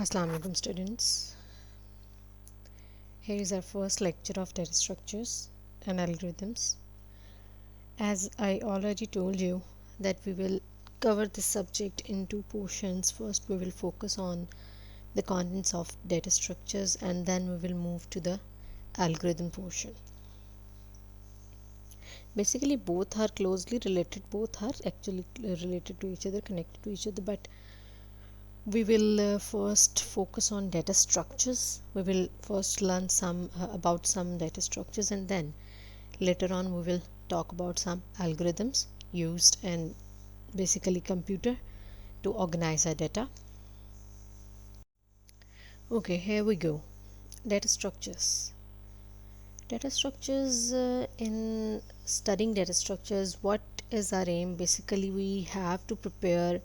Assalamu alaikum students. Here is our first lecture of data structures and algorithms. As I already told you that we will cover this subject in two portions. First we will focus on the contents of data structures and then we will move to the algorithm portion. Basically both are closely related, both are actually related to each other, connected to each other, but we will first focus on data structures. We will first learn some about some data structures and then later on we will talk about some algorithms used in basically computer to organize our data. Okay, here we go. Data structures. Data structures, in studying data structures, what is our aim? Basically we have to prepare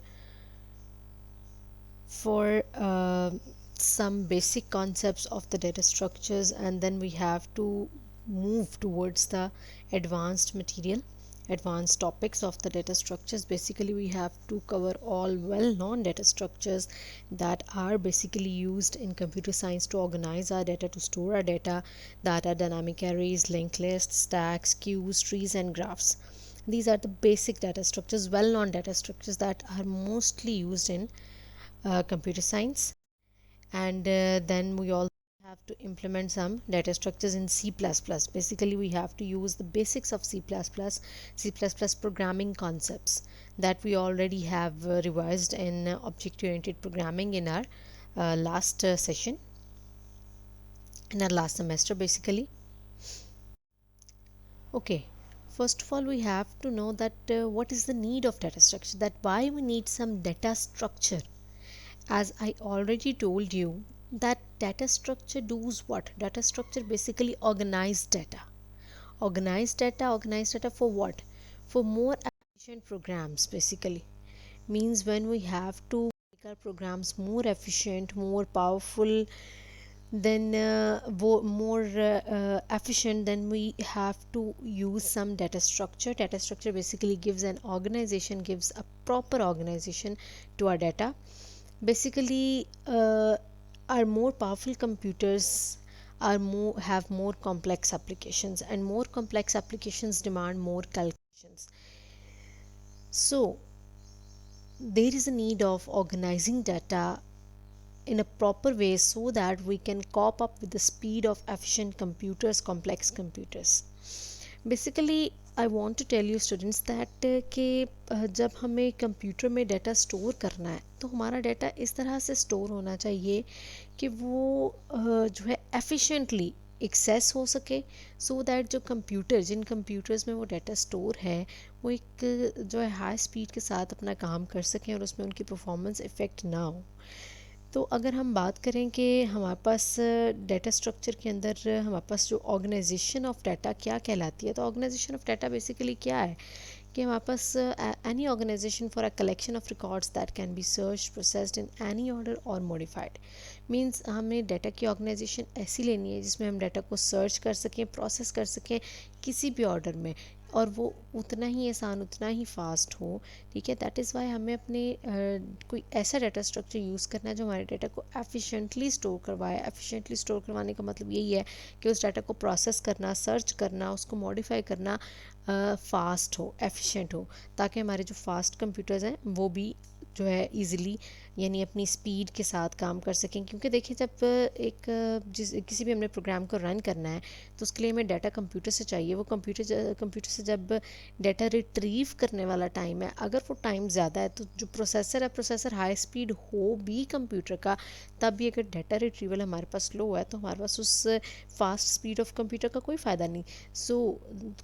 for some basic concepts of the data structures and then we have to move towards the advanced material, advanced topics of the data structures. Basically we have to cover all well-known data structures that are basically used in computer science to organize our data, to store our data, that are dynamic arrays, linked lists, stacks, queues, trees and graphs. These are the basic data structures, well-known data structures that are mostly used in computer science. And then we also have to implement some data structures in C++. Basically we have to use the basics of C++, C++ programming concepts that we already have revised in object oriented programming in our last session, in our last semester basically. Okay, first of all we have to know that what is the need of data structure, that why we need some data structure. As I already told you that data structure does what? Data structure basically organized data. Organized data for what? For more efficient programs basically. Means when we have to make our programs more efficient, more powerful, then more efficient, then we have to use some data structure. Data structure basically gives an organization, gives a proper organization to our data. Basically our more powerful computers are more, have more complex applications, and more complex applications demand more calculations. So there is a need of organizing data in a proper way so that we can cope up with the speed of efficient computers, complex computers. Basically I want to tell you students that कि जब हमें computer में data store करना है तो हमारा data इस तरह से स्टोर होना चाहिए कि वो जो है एफिशिएंटली एक्सेस हो सके, सो दैट जो कंप्यूटर, जिन कंप्यूटर्स में वो डाटा स्टोर है वो एक जो है हाई स्पीड के साथ अपना काम कर सकें और उसमें उनकी परफॉर्मेंस इफ़ेक्ट ना हो। तो अगर हम बात करें कि हमारे पास डाटा स्ट्रक्चर के अंदर हमारे पास जो ऑर्गेनाइजेशन ऑफ डाटा क्या कहलाती है, तो ऑर्गेनाइजेशन ऑफ डाटा बेसिकली क्या है कि हमारे पास any organisation for a collection of records that can be search, processed in any order और मॉडिफाइड। मींस हमें डाटा की ऑर्गेनाइजेशन ऐसी लेनी है जिसमें हम डाटा को सर्च कर सकें, प्रोसेस कर सकें किसी भी ऑर्डर में, और वो उतना ही आसान, उतना ही फास्ट हो। ठीक है, दैट इज़ वाई हमें अपने कोई ऐसा डाटा स्ट्रक्चर यूज़ करना है जो हमारे डाटा को एफिशिएंटली स्टोर करवाए। एफिशिएंटली स्टोर करवाने का मतलब यही है कि उस डाटा को प्रोसेस करना, सर्च करना, उसको मॉडिफाई करना फास्ट हो, एफिशिएंट हो, ताकि हमारे जो फास्ट कंप्यूटर्स हैं वो भी जो है इजीली यानी अपनी स्पीड के साथ काम कर सकें। क्योंकि देखिए जब एक किसी भी हमने प्रोग्राम को रन करना है तो उसके लिए हमें डाटा कंप्यूटर से चाहिए। वो कंप्यूटर से जब डाटा रिट्रीव करने वाला टाइम है, अगर वो टाइम ज़्यादा है तो जो प्रोसेसर है, प्रोसेसर हाई स्पीड हो भी कंप्यूटर का, तब भी अगर डाटा रिट्रीवल हमारे पास लो है तो हमारे पास उस फास्ट स्पीड ऑफ कंप्यूटर का कोई फ़ायदा नहीं। सो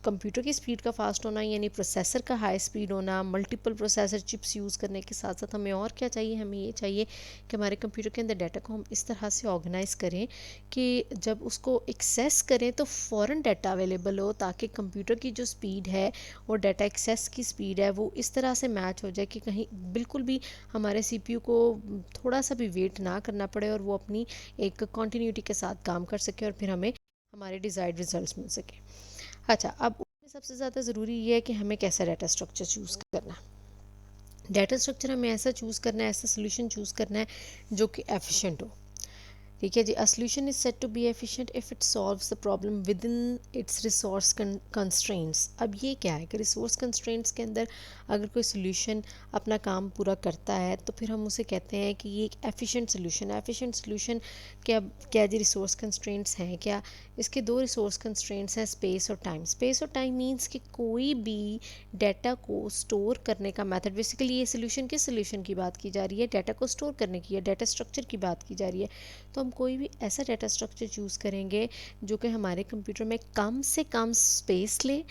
कंप्यूटर की स्पीड का फास्ट होना यानी प्रोसेसर का हाई स्पीड होना, मल्टीपल प्रोसेसर चिप्स यूज़ करने के साथ साथ हमें और क्या चाहिए, हमें ये चाहिए कि हमारे कंप्यूटर के अंदर डाटा को हम इस तरह से ऑर्गेनाइज़ करें कि जब उसको एक्सेस करें तो फ़ौरन डाटा अवेलेबल हो, ताकि कंप्यूटर की जो स्पीड है और डाटा एक्सेस की स्पीड है वो इस तरह से मैच हो जाए कि कहीं बिल्कुल भी हमारे सीपीयू को थोड़ा सा भी वेट ना करना पड़े और वो अपनी एक कॉन्टीन्यूटी के साथ काम कर सके और फिर हमें हमारे डिज़ायर्ड रिजल्ट्स मिल सके। अच्छा, अब उसमें सबसे ज़्यादा ज़रूरी ये है कि हमें कैसा डाटा स्ट्रक्चर चूज़ करना है। डाटा स्ट्रक्चर हमें ऐसा चूज़ करना है, ऐसा सोल्यूशन चूज़ करना है जो कि एफिशिएंट हो। ठीक है जी। A solution is set to be efficient if it solves the problem within its resource constraints. अब ये क्या है कि रिसोर्स कंस्ट्रेंट्स के अंदर अगर कोई सोल्यूशन अपना काम पूरा करता है तो फिर हम उसे कहते हैं कि ये एक एफिशिएंट सोल्यूशन है। एफिशिएंट सोल्यूशन क्या क्या जी रिसोर्स कंस्ट्रेंट्स हैं क्या? इसके दो रिसोर्स कंस्ट्रेंट्स हैं, स्पेस और टाइम। स्पेस और टाइम मीन्स कि कोई भी डाटा को स्टोर करने का मेथड, बेसिकली ये सोल्यूशन किस सोल्यूशन की बात की जा रही है? डाटा को स्टोर करने की, या डाटा स्ट्रक्चर की बात की जा रही है। तो हम कोई भी ऐसा डाटा स्ट्रक्चर चूज़ करेंगे जो कि हमारे कंप्यूटर में कम से कम स्पेस ले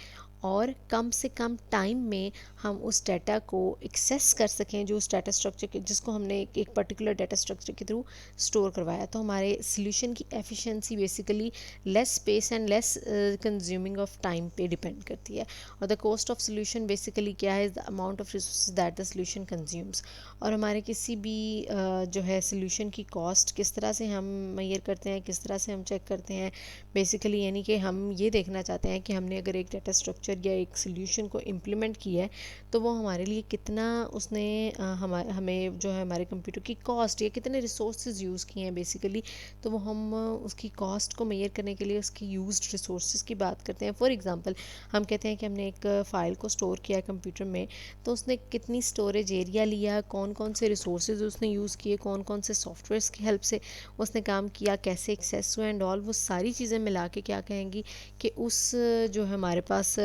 और कम से कम टाइम में हम उस डाटा को एक्सेस कर सकें, जो उस डाटा स्ट्रक्चर के जिसको हमने एक पर्टिकुलर डाटा स्ट्रक्चर के थ्रू स्टोर करवाया। तो हमारे सोल्यूशन की efficiency basically less space and less consuming of time पे डिपेंड करती है। और the cost of solution basically क्या है? The amount of resources that the solution consumes. और हमारे किसी भी जो है सोल्यूशन की कॉस्ट किस तरह से हम मेजर करते हैं, किस तरह से हम चेक करते हैं? बेसिकली यानी कि हम ये देखना चाहते हैं कि हमने अगर एक डाटा स्ट्रक्चर या एक सोल्यूशन को इम्प्लीमेंट किया है तो वो हमारे लिए कितना उसने हमें जो है हमारे कंप्यूटर की कॉस्ट या कितने रिसोर्सेज यूज़ किए हैं बेसिकली। तो वो हम उसकी कॉस्ट को मेजर करने के लिए उसकी यूज्ड रिसोर्सेज की बात करते हैं। फॉर एग्जांपल हम कहते हैं कि हमने एक फ़ाइल को स्टोर किया है कंप्यूटर में, तो उसने कितनी स्टोरेज एरिया लिया, कौन कौन से रिसोर्सेज उसने यूज़ किए, कौन कौन से सॉफ्टवेयर्स की हेल्प से उसने काम किया, कैसे एक्सेस हुआ एंड ऑल, वो सारी चीज़ें मिला के क्या कहेंगी कि उस जो है हमारे पास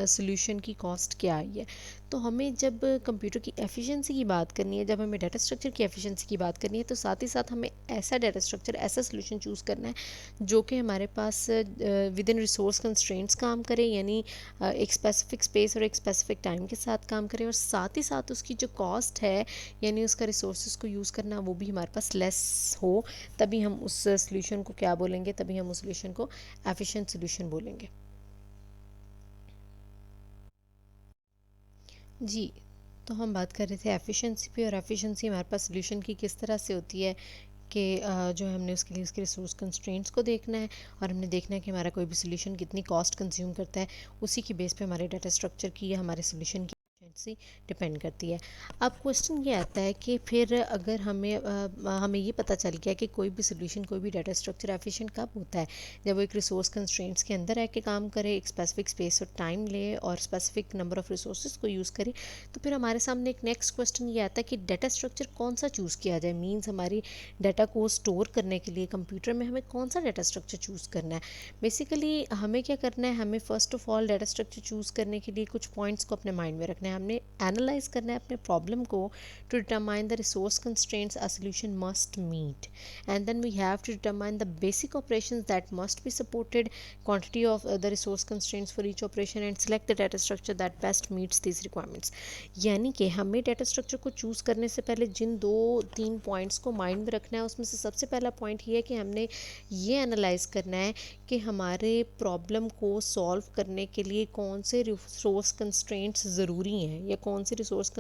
सोल्यूशन की कॉस्ट क्या आई है। तो हमें जब कंप्यूटर की एफिशिएंसी की बात करनी है, जब हमें डाटा स्ट्रक्चर की एफिशिएंसी की बात करनी है, तो साथ ही साथ हमें ऐसा डाटा स्ट्रक्चर, ऐसा सोल्यूशन चूज़ करना है जो कि हमारे पास विद इन रिसोर्स कंस्ट्रेंट्स काम करे, यानी एक स्पेसिफिक स्पेस और एक स्पेसिफिक टाइम के साथ काम करे, और साथ ही साथ उसकी जो कॉस्ट है यानी उसका रिसोर्सेज को यूज़ करना वो भी हमारे पास लेस हो। तभी हम उस सोल्यूशन को क्या बोलेंगे? तभी हम उस सोल्यूशन को एफिशिएंट सोल्यूशन बोलेंगे। जी। तो हम बात कर रहे थे एफिशिएंसी पे, और एफिशिएंसी हमारे पास सोल्यूशन की किस तरह से होती है कि जो है हमने उसके लिए उसके रिसोर्स कंस्ट्रेंट्स को देखना है, और हमने देखना है कि हमारा कोई भी सोल्यूशन कितनी कॉस्ट कंज्यूम करता है। उसी की बेस पे हमारे डाटा स्ट्रक्चर की या हमारे सोल्यूशन की एफिशिएंसी डिपेंड करती है। अब क्वेश्चन ये आता है कि फिर अगर हमें ये पता चल गया कि कोई भी सोल्यूशन, कोई भी डाटा स्ट्रक्चर एफिशिएंट कब होता है? जब वो एक रिसोर्स कंस्ट्रेंट्स के अंदर रह के काम करे, एक स्पेसिफिक स्पेस और टाइम ले और स्पेसिफिक नंबर ऑफ रिसोर्सेज को यूज़ करे। तो फिर हमारे सामने एक नेक्स्ट क्वेश्चन ये आता है कि डाटा स्ट्रक्चर कौन सा चूज़ किया जाए? मीन्स हमारी डाटा को स्टोर करने के लिए कंप्यूटर में हमें कौन सा डाटा स्ट्रक्चर चूज़ करना है? बेसिकली हमें क्या करना है? हमें first of all data structure choose करने के लिए कुछ पॉइंट्स को अपने माइंड में रखना है। हमने एनालाइज करना है अपने प्रॉब्लम को to determine the resource constraints a solution must meet, and then we have to determine the basic operations that must be supported, quantity of the resource constraints for each operation, and select the data structure that best meets these requirements। यानी कि हमें data structure को choose करने से पहले जिन दो तीन points को माइंड में रखना है, उसमें से सबसे पहला पॉइंट ये है कि हमने ये एनालाइज करना है कि हमारे प्रॉब्लम को सॉल्व करने के लिए कौन से रिसोर्स कंस्ट्रेंट्स ज़रूरी हैं, या कौन से रिसोर्स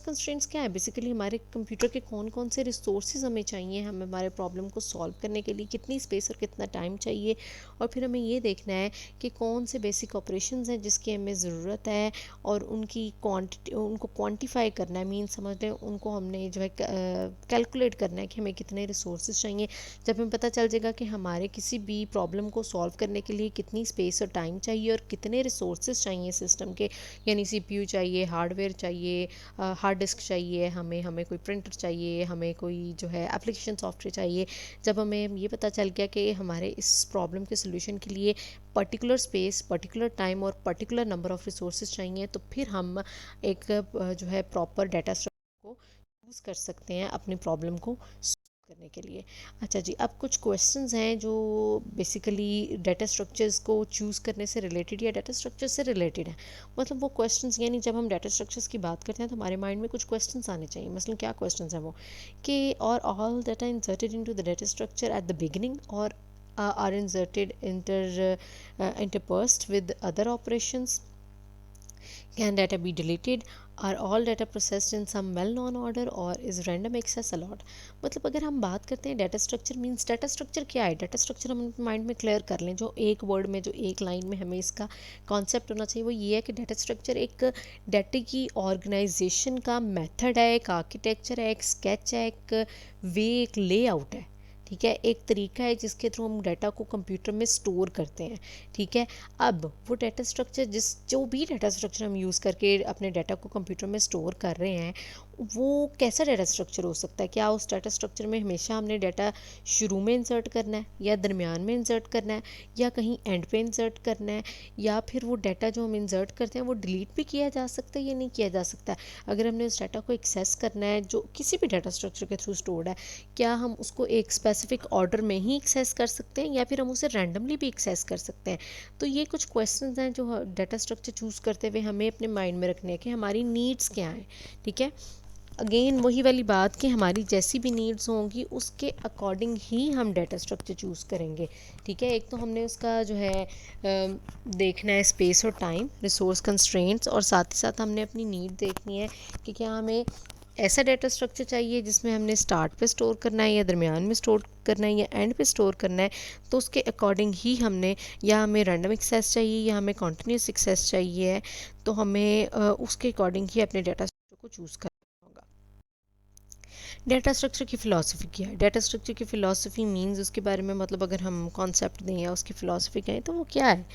कंस्ट्रेंट्स क्या है? बेसिकली हमारे कंप्यूटर के कौन कौन से रिसोर्सेज हमें चाहिए, हमें हमारे प्रॉब्लम को सॉल्व करने के लिए कितनी स्पेस और कितना टाइम चाहिए। और फिर हमें ये देखना है कि कौन से बेसिक ऑपरेशंस हैं जिसकी हमें ज़रूरत है, और उनकी क्वांटिटी, उनको क्वांटिफाई करना है। मीन समझ लें, उनको हमने जो है कैलकुलेट करना है कि हमें कितने रिसोर्सेज चाहिए। जब हमें पता चल जाएगा कि हमारे किसी भी प्रॉब्लम को सॉल्व करने के लिए कितनी स्पेस और टाइम चाहिए और कितने रिसोर्सेज चाहिए सिस्टम के, यानी सीपीयू चाहिए, हार्डवेयर चाहिए, हार्ड डिस्क चाहिए, हमें हमें कोई प्रिंटर चाहिए, हमें कोई जो है एप्लीकेशन सॉफ्टवेयर चाहिए। जब हमें ये पता चल गया कि हमारे इस प्रॉब्लम के सोल्यूशन के लिए पर्टिकुलर स्पेस, पर्टिकुलर टाइम और पर्टिकुलर नंबर ऑफ़ रिसोर्सेज चाहिए, तो फिर हम एक जो है प्रॉपर डाटा स्ट्रक्चर को यूज़ कर सकते हैं अपनी प्रॉब्लम को सॉल्व करने के लिए। अच्छा जी, अब कुछ क्वेश्चंस हैं जो बेसिकली डाटा स्ट्रक्चर्स को चूज़ करने से रिलेटेड या डाटा स्ट्रक्चर से रिलेटेड है। मतलब वो क्वेश्चंस, यानी जब हम डाटा स्ट्रक्चर्स की बात करते हैं तो हमारे माइंड में कुछ क्वेश्चंस आने चाहिए। मसलन क्या क्वेश्चंस हैं वो? कि और all data inserted into the data structure at the beginning, और are inserted interspersed with other operations, Can data be deleted? Are all data processed in some well-known order or is random access allowed? मतलब अगर हम बात करते हैं data structure means data structure क्या है, data structure हम अपने माइंड में क्लियर कर लें, जो एक वर्ड में, जो एक लाइन में हमें इसका कॉन्सेप्ट होना चाहिए वो ये है कि डाटा स्ट्रक्चर एक डाटा की ऑर्गेनाइजेशन का मेथड है, एक आर्किटेक्चर है, एक स्केच है, एक वे, एक लेआउट है। ठीक है, एक तरीका है जिसके थ्रू हम डाटा को कंप्यूटर में स्टोर करते हैं। ठीक है, अब वो डाटा स्ट्रक्चर जो भी डाटा स्ट्रक्चर हम यूज़ करके अपने डाटा को कंप्यूटर में स्टोर कर रहे हैं वो कैसा डाटा स्ट्रक्चर हो सकता है। क्या उस डाटा स्ट्रक्चर में हमेशा हमने डाटा शुरू में इंसर्ट करना है या दरमियान में इंसर्ट करना है या कहीं एंड पे इंसर्ट करना है, या फिर वो डाटा जो हम इंसर्ट करते हैं वो डिलीट भी किया जा सकता है या नहीं किया जा सकता है। अगर हमने उस डाटा को एक्सेस करना है जो किसी भी डाटा स्ट्रक्चर के थ्रू स्टोर्ड है, क्या हम उसको एक स्पेसिफिक ऑर्डर में ही एक्सेस कर सकते हैं या फिर हम उसे रैंडमली भी एक्सेस कर सकते हैं। तो ये कुछ क्वेश्चंस हैं जो डाटा स्ट्रक्चर चूज़ करते हुए हमें अपने माइंड में रखने हैं कि हमारी नीड्स क्या हैं। ठीक है, अगेन वही वाली बात कि हमारी जैसी भी नीड्स होंगी उसके अकॉर्डिंग ही हम डाटा स्ट्रक्चर चूज़ करेंगे। ठीक है, एक तो हमने उसका जो है देखना है स्पेस और टाइम, रिसोर्स कंस्ट्रेंट्स, और साथ ही साथ हमने अपनी नीड देखनी है कि क्या हमें ऐसा डाटा स्ट्रक्चर चाहिए जिसमें हमने स्टार्ट पे स्टोर करना है या दरमियान में स्टोर करना है या एंड पे स्टोर करना है। तो उसके अकॉर्डिंग ही हमने, या हमें रैंडम एक्सेस चाहिए या हमें कॉन्टिन्यूस एक्सेस चाहिए है, तो हमें उसके अकॉर्डिंग ही अपने डाटा स्ट्रक्चर को चूज़ करना होगा। डाटा स्ट्रक्चर की फ़िलासफ़ी क्या है? डाटा स्ट्रक्चर की फ़िलासफ़ी मीन्स उसके बारे में, मतलब अगर हम कॉन्सेप्ट दें या उसकी फ़िलासफ़ी कहें तो वो क्या है।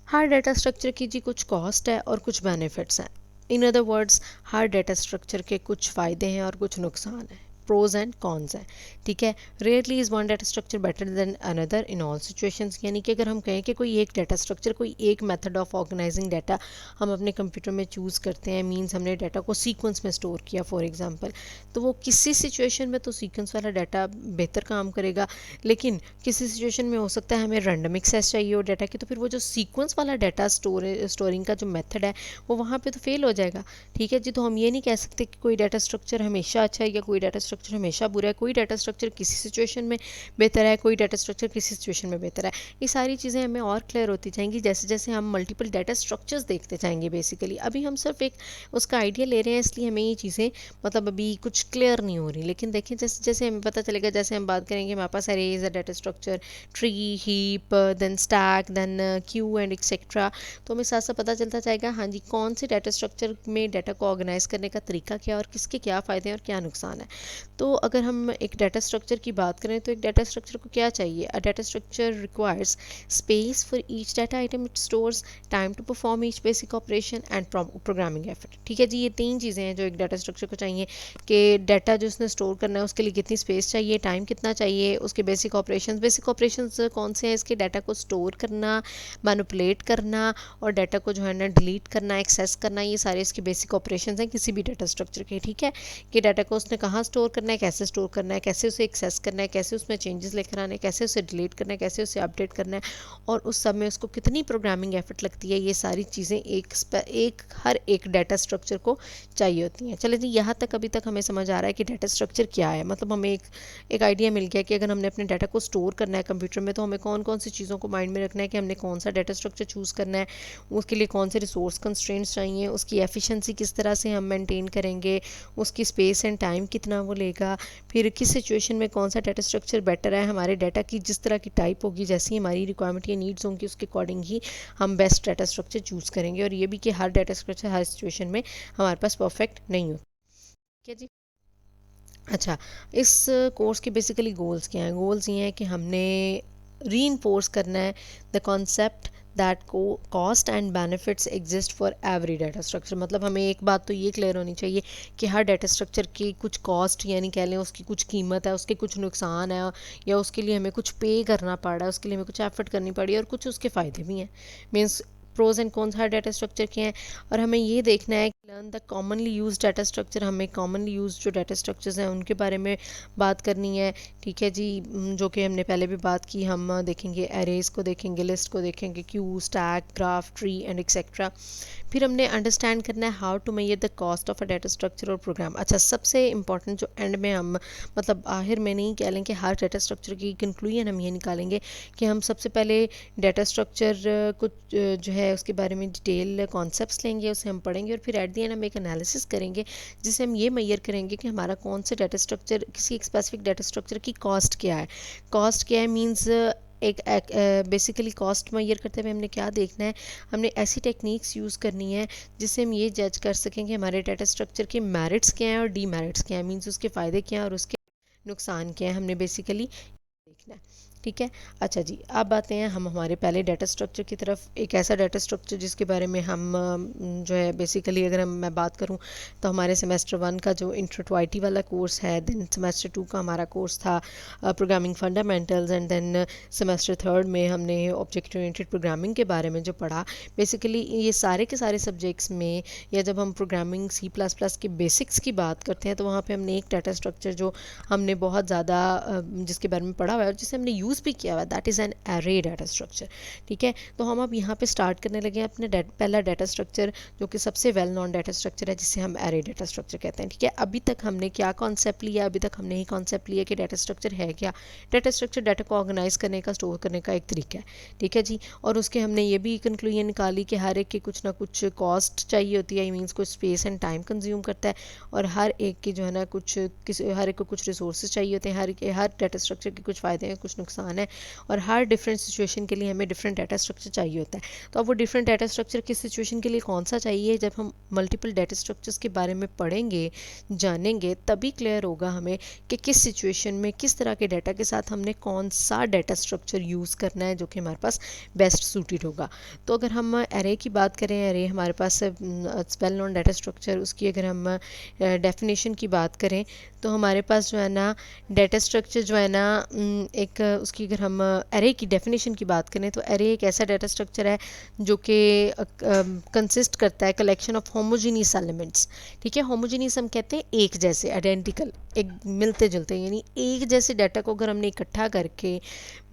हर डाटा स्ट्रक्चर की जी कुछ कॉस्ट है और कुछ बेनिफिट्स हैं। In other words, her data structure के कुछ फ़ायदे हैं और कुछ नुकसान हैं, प्रोज एंड कॉन्स हैं। ठीक है, rarely is one data structure better than another in all situations. यानी कि अगर हम कहें कि कोई एक डाटा स्ट्रक्चर, कोई एक मेथड ऑफ ऑर्गेनाइजिंग डाटा हम अपने कंप्यूटर में चूज़ करते हैं, मीन्स हमने डाटा को सीक्वेंस में स्टोर किया फॉर एग्जांपल, तो वो किसी सिचुएशन में तो सीक्वेंस वाला डाटा बेहतर काम करेगा, लेकिन किसी सिचुएशन में हो सकता है हमें रैंडम एक्सेस चाहिए हो डाटा की, तो फिर वो जो सीक्वेंस वाला डाटा स्टोरिंग का जो मेथड है वो वहाँ पे तो फेल हो जाएगा। ठीक है जी, तो हम ये नहीं कह सकते कि कोई डाटा स्ट्रक्चर हमेशा अच्छा है या कोई डाटा स्ट्रक्चर हमेशा बुरा है। कोई डाटा स्ट्रक्चर किसी सिचुएशन में बेहतर है, कोई डाटा स्ट्रक्चर किसी सिचुएशन में बेहतर है। ये सारी चीज़ें हमें और क्लियर होती जाएंगी जैसे जैसे हम मल्टीपल डाटा स्ट्रक्चर्स देखते जाएंगे। बेसिकली अभी हम सिर्फ एक उसका आइडिया ले रहे हैं, इसलिए हमें ये चीज़ें मतलब अभी कुछ क्लियर नहीं हो रही, लेकिन देखें जैसे जैसे हमें पता चलेगा, जैसे हम बात करेंगे हमारे पास अरे is a data structure, tree, heap, then stack, then queue and etcetera, तो हमें साथ साथ पता चलता जाएगा हाँ जी कौन से डाटा स्ट्रक्चर में डाटा को ऑर्गेनाइज करने का तरीका क्या और किसके क्या फ़ायदे हैं और क्या नुकसान है। तो अगर हम एक डाटा स्ट्रक्चर की बात करें तो एक डाटा स्ट्रक्चर को क्या चाहिए, a data structure requires space for each data item it stores, time to perform each basic operation and programming effort. ठीक है जी, ये तीन चीज़ें हैं जो एक डाटा स्ट्रक्चर को चाहिए कि डाटा जो उसने स्टोर करना है उसके लिए कितनी स्पेस चाहिए, टाइम कितना चाहिए, उसके बेसिक ऑपरेशंस कौन से हैं, इसके डाटा को स्टोर करना, मैनिपुलेट करना और डाटा को जो है ना डिलीट करना, एक्सेस करना, ये सारे इसके बेसिक ऑपरेशंस हैं किसी भी डाटा स्ट्रक्चर के। ठीक है, कि डाटा को उसने कहाँ स्टोर करना है, कैसे स्टोर करना है, कैसे उसे एक्सेस करना है, कैसे उसमें चेंजेस लेकर आने, कैसे उसे डिलीट करना है, कैसे उसे अपडेट करना है, और उस सब में उसको कितनी प्रोग्रामिंग एफर्ट लगती है, ये सारी चीज़ें एक हर एक डाटा स्ट्रक्चर को चाहिए होती हैं। चलिए जी, यहाँ तक अभी तक हमें समझ आ रहा है कि डाटा स्ट्रक्चर क्या है, मतलब हमें एक आइडिया मिल गया कि अगर हमने अपने डाटा को स्टोर करना है कंप्यूटर में तो हमें कौन कौन सी चीज़ों को माइंड में रखना है कि हमने कौन सा डाटा स्ट्रक्चर चूज़ करना है, उसके लिए कौन से रिसोर्स कंस्ट्रेंट्स चाहिए, उसकी एफिशिएंसी किस तरह से हम मेंटेन करेंगे, उसकी स्पेस एंड टाइम कितना वो लेगा, फिर किस सिचुएशन में कौन सा डाटा स्ट्रक्चर बेटर है, हमारे डाटा की जिस तरह की टाइप होगी, जैसी हमारी रिक्वायरमेंट या नीड्स होंगी उसके अकॉर्डिंग ही हम बेस्ट डाटा स्ट्रक्चर चूज़ करेंगे, और ये भी कि हर डाटा स्ट्रक्चर हर सिचुएशन में हमारे पास परफेक्ट नहीं होता। ठीक है जी, अच्छा, इस कोर्स के बेसिकली गोल्स क्या हैं? गोल्स ये हैं कि हमने रीइंफोर्स करना है द कॉन्सेप्ट दैट को cost and benefits exist for every data structure. मतलब हमें एक बात तो ये क्लियर होनी चाहिए कि हर डाटा स्ट्रक्चर की कुछ कॉस्ट यानी कह लें उसकी कुछ कीमत है, उसके कुछ नुकसान है, या उसके लिए हमें कुछ पे करना पड़ रहा है, उसके लिए हमें कुछ एफर्ट करनी पड़ी और कुछ उसके फ़ायदे भी हैं। मीन्स प्रोज एंड कॉन्स हर डाटा स्ट्रक्चर के हैं, और हमें ये देखना है कि learn the commonly use data structure, हमें कॉमनली यूज जो डाटा स्ट्रक्चर्स हैं उनके बारे में बात करनी है। ठीक है जी, जो कि हमने पहले भी बात की। हम देखेंगे एरेज को, देखेंगे लिस्ट को, देखेंगे queue, stack, graph, tree and etcetera. फिर हमने अंडरस्टैंड करना है how to measure the cost of a data structure और प्रोग्राम। अच्छा, सबसे इंपॉर्टेंट जो एंड में हम मतलब आखिर में नहीं कह लें कि हर डाटा स्ट्रक्चर की कंक्लूजन हम ये निकालेंगे कि हम सबसे पहले डाटा स्ट्रक्चर कुछ जो है उसके बारे में डिटेल कॉन्सेप्ट्स लेंगे, उसे हम पढ़ेंगे और फिर एट दी एंड हम एक एनालिसिस करेंगे जिससे हम ये मेजर करेंगे कि हमारा कौन से डाटा स्ट्रक्चर, किसी एक स्पेसिफिक डाटा स्ट्रक्चर की कॉस्ट क्या है। कॉस्ट क्या है मीन्स एक बेसिकली कॉस्ट मेजर करते हुए हमने क्या देखना है, हमने ऐसी टेक्निक्स यूज़ करनी है जिससे हम ये जज कर सकें कि हमारे डाटा स्ट्रक्चर के मेरिट्स क्या हैं और डीमेरिट्स क्या हैं, मीन्स उसके फ़ायदे क्या हैं और उसके नुकसान क्या हैं, हमने बेसिकली देखना है। ठीक है। अच्छा जी, अब आते हैं हम हमारे पहले डाटा स्ट्रक्चर की तरफ। एक ऐसा डाटा स्ट्रक्चर जिसके बारे में हम जो है बेसिकली अगर मैं बात करूं तो हमारे सेमेस्टर 1 का जो इंट्रो टू आईटी वाला कोर्स है, देन सेमेस्टर 2 का हमारा कोर्स था programming fundamentals, and then semester 3 में हमने ऑब्जेक्ट ओरिएंटेड प्रोग्रामिंग के बारे में जो पढ़ा। बेसिकली ये सारे के सारे सब्जेक्ट्स में, या जब हम प्रोग्रामिंग C++ के बेसिक्स की बात करते हैं तो वहाँ पर हमने एक डाटा स्ट्रक्चर जो हमने बहुत ज़्यादा जिसके बारे में पढ़ा हुआ है और जिसे हमने यूज़ भी किया हुआ है, that is an array data structure. ठीक है, तो हम अब यहाँ पे स्टार्ट करने लगे हैं अपने पहला डाटा स्ट्रक्चर जो कि सबसे वेल नोन डाटा स्ट्रक्चर है, जिसे हम एरे डाटा स्ट्रक्चर कहते हैं। ठीक है, अभी तक हमने क्या कॉन्सेप्ट लिया, अभी तक हमने ही कॉन्सेप्ट लिया कि डाटा स्ट्रक्चर है क्या। डाटा स्ट्रक्चर डाटा को ऑर्गेनाइज करने का, स्टोर करने का एक तरीका है। ठीक है जी, और उसके हमने ये भी कंक्लूजन निकाली कि हर एक की कुछ ना कुछ कॉस्ट चाहिए होती है, मीन्स कुछ स्पेस एंड टाइम कंज्यूम करता है, और हर एक की जो है ना हर एक को कुछ रिसोर्सेज चाहिए होते हैं, हर डाटा स्ट्रक्चर के कुछ फ़ायदे हैं, कुछ नुकसान है, और हर डिफरेंट सिचुएशन के लिए हमें डिफरेंट डाटा स्ट्रक्चर चाहिए होता है। तो अब वो डिफरेंट डाटा स्ट्रक्चर किस सिचुएशन के लिए कौन सा चाहिए, जब हम मल्टीपल डाटा स्ट्रक्चर्स के बारे में पढ़ेंगे, जानेंगे, तभी क्लियर होगा हमें कि किस सिचुएशन में किस तरह के डाटा के साथ हमने कौन सा डाटा स्ट्रक्चर यूज़ करना है जो कि हमारे पास बेस्ट सूटेड होगा। तो अगर हम एरे की बात करें, एरे हमारे पास वेल नोन डाटा स्ट्रक्चर, उसकी अगर हम डेफिनेशन की बात करें तो हमारे पास जो है ना डाटा स्ट्रक्चर जो है ना एक उसकी अगर हम एरे की डेफिनेशन की बात करें तो एरे एक ऐसा डाटा स्ट्रक्चर है जो कि कंसिस्ट करता है कलेक्शन ऑफ होमोजीनियस एलिमेंट्स। ठीक है, होमोजीनियस हम कहते हैं एक जैसे, आइडेंटिकल, एक मिलते जुलते, यानी एक जैसे डाटा को अगर हमने इकट्ठा करके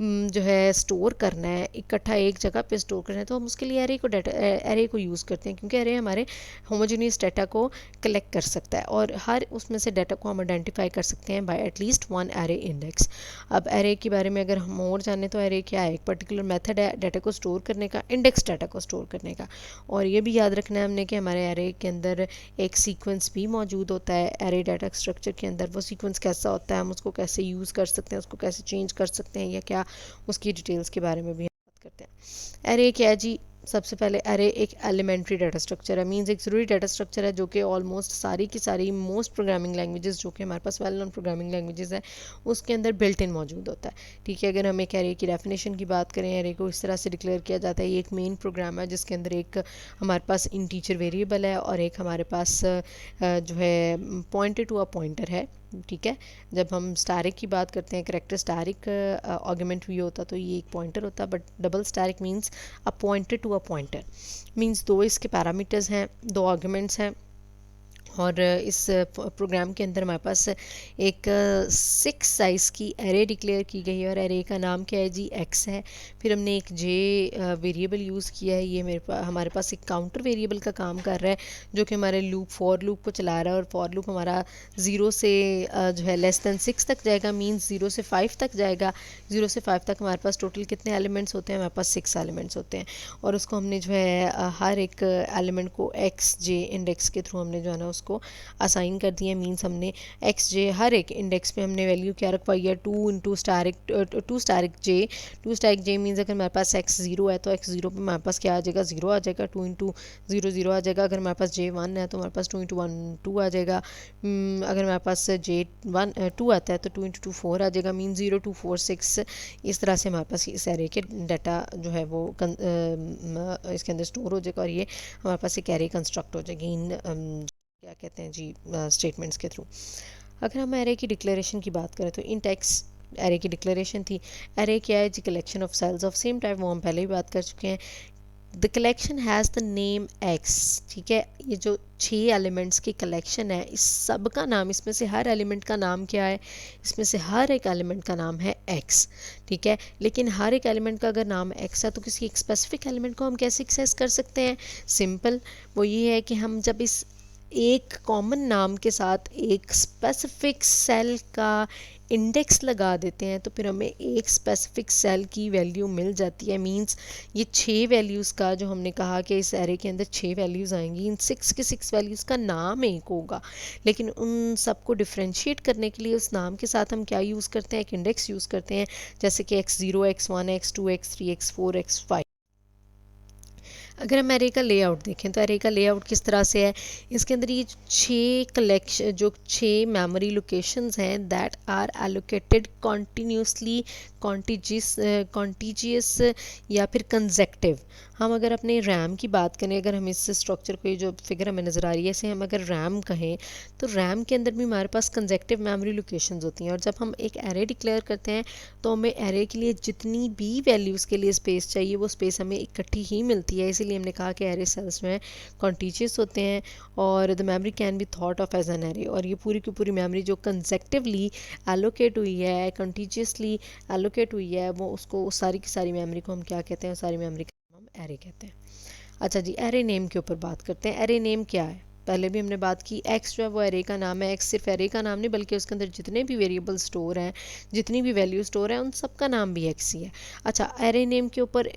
जो है स्टोर करना है, इकट्ठा एक जगह पे स्टोर करना है, तो हम उसके लिए एरे को यूज़ करते हैं, क्योंकि एरे हमारे होमोजीनियस डाटा को कलेक्ट कर सकता है और हर उसमें से डाटा को हम आइडेंटिफाई कर सकते हैं bye at least one array index. अब एरे के बारे में अगर हम और जाने तो एरे क्या है, एक पर्टिकुलर मेथड है डाटा को स्टोर करने का, इंडेक्स डाटा को स्टोर करने का। और ये भी याद रखना है हमने कि हमारे एरे के अंदर एक सीक्वेंस भी मौजूद होता है। एरे डाटा स्ट्रक्चर के अंदर वो सीक्वेंस कैसा होता है, हम उसको कैसे यूज़ कर सकते हैं, उसको कैसे चेंज कर सकते हैं या क्या, उसकी डिटेल्स के बारे में भी हम बात करते हैं। एरे क्या है जी, सबसे पहले एरे एक एलिमेंट्री डाटा स्ट्रक्चर है, मींस एक ज़रूरी डाटा स्ट्रक्चर है जो कि ऑलमोस्ट सारी की सारी मोस्ट प्रोग्रामिंग लैंग्वेजेस जो कि हमारे पास वेल नोन प्रोग्रामिंग लैंग्वेजेस हैं उसके अंदर बिल्ट इन मौजूद होता है। ठीक है, अगर हम एक एरे की डेफिनेशन की बात करें, एरे को इस तरह से डिक्लेयर किया जाता है, ये एक मेन प्रोग्राम है जिसके अंदर एक हमारे पास इंटीजर वेरिएबल है और एक हमारे पास जो है पॉइंटर टू अ पॉइंटर है। ठीक है, जब हम स्टैरिक की बात करते हैं, करेक्टर स्टैरिक आर्गुमेंट भी होता तो ये एक पॉइंटर होता, but double asterisk means a pointer to a pointer, means दो इसके पैरामीटर्स हैं, दो आर्गुमेंट्स हैं। और इस प्रोग्राम के अंदर हमारे पास एक 6 साइज़ की एरे डिक्लेयर की गई है और एरे का नाम क्या है जी, एक्स है। फिर हमने एक जे वेरिएबल यूज़ किया है, ये हमारे पास एक काउंटर वेरिएबल का काम कर रहा है जो कि हमारे फॉर लूप को चला रहा है, और फॉर लूप हमारा 0 से जो है लेस दैन 6 तक जाएगा, मीन्स 0 से 5 तक जाएगा। 0 से 5 तक हमारे पास टोटल कितने एलिमेंट्स होते हैं, हमारे पास 6 एलिमेंट्स होते हैं, और उसको हमने जो है हर एक एलिमेंट को एक्स जे इंडेक्स के थ्रू हमने जो है ना उसको असाइन कर दिया। मींस हमने एक्स जे हर एक इंडेक्स पे हमने वैल्यू क्या रखवाई है, 2 इंटू स्टारिक जे मीन्स अगर हमारे पास एक्स ज़ीरो है तो एक्स ज़ीरो पे हमारे पास क्या आ जाएगा, ज़ीरो आ जाएगा, 2 इंटू ज़ीरो ज़ीरो आ जाएगा। अगर हमारे पास जे 1 है तो हमारे पास 2 इंटू 1 2 आ जाएगा। अगर हमारे पास जे 2 आता है तो 2 इंटू 2 4 आ जाएगा, मीन 0 2 4 6। इस तरह से हमारे पास इस एरे के डाटा जो है वो इसके अंदर स्टोर हो जाएगा और ये हमारे पास एक एरे कंस्ट्रक्ट हो जाएगी इन क्या कहते हैं जी स्टेटमेंट्स के थ्रू। अगर हम एरे की डिक्लेरेशन की बात करें तो इन टेक्स एरे की डिक्लेरेशन थी। एरे क्या है जी, collection of cells of same type, वो हम पहले ही बात कर चुके हैं। The collection has the name x, ठीक है, ये जो 6 एलिमेंट्स की कलेक्शन है, इस सब का नाम, इसमें से हर एलिमेंट का नाम क्या है, इसमें से हर एक एलिमेंट का नाम है एक्स, ठीक है। लेकिन हर एक एलिमेंट का अगर नाम एक्स है तो किसी एक स्पेसिफिक एलिमेंट को हम कैसे एक्सेस कर सकते हैं? सिंपल, वो ये है कि हम जब इस एक कॉमन नाम के साथ एक स्पेसिफिक सेल का इंडेक्स लगा देते हैं तो फिर हमें एक स्पेसिफिक सेल की वैल्यू मिल जाती है। मींस ये 6 वैल्यूज़ का, जो हमने कहा कि इस एरे के अंदर 6 वैल्यूज़ आएंगी, इन 6 के 6 वैल्यूज़ का नाम एक होगा, लेकिन उन सबको डिफ्रेंशिएट करने के लिए उस नाम के साथ हम क्या यूज़ करते हैं? एक इंडेक्स यूज़ करते हैं, जैसे कि x0, x1, x2, x3, x4, x5। अगर हम एरे का लेआउट देखें तो एरे का लेआउट किस तरह से है, इसके अंदर ये 6 कलेक्शन, जो 6 मेमोरी लोकेशंस हैं, that are allocated continuously, contiguous या फिर कंजेक्टिव। हम अगर अपने रैम की बात करें, अगर हम इस स्ट्रक्चर को, ये जो फिगर हमें नज़र आ रही है, इसे हम अगर रैम कहें तो रैम के अंदर भी हमारे पास कंजेक्टिव मेमोरी लोकेशंस होती हैं। और जब हम एक एरे डिक्लेयर करते हैं तो हमें एरे के लिए जितनी भी वैल्यूज़ के लिए स्पेस चाहिए वो स्पेस हमें इकट्ठी ही मिलती है। इसीलिए हमने कहा कि एरे सेल्स जो हैं कॉन्टीजियस होते हैं और the memory can be thought of as an array. और ये पूरी की पूरी मेमोरी जो कंजेक्टिवली एलोकेट हुई है, कॉन्टीजियसली एलोकेट हुई है, वो उसको, उस सारी की सारी मेमोरी को हम क्या कहते हैं? उस सारी मेमोरी का हम एरे कहते हैं। अच्छा जी, एरे नेम के ऊपर बात करते हैं। एरे नेम क्या है? पहले भी हमने बात की, एक्स जो है वो एरे का नाम है। एक्स सिर्फ एरे का नाम नहीं, बल्कि उसके अंदर जितने भी वेरिएबल स्टोर हैं, जितनी भी वैल्यू स्टोर है, उन सब का नाम भी एक्स ही है। अच्छा, एरे नेम के ऊपर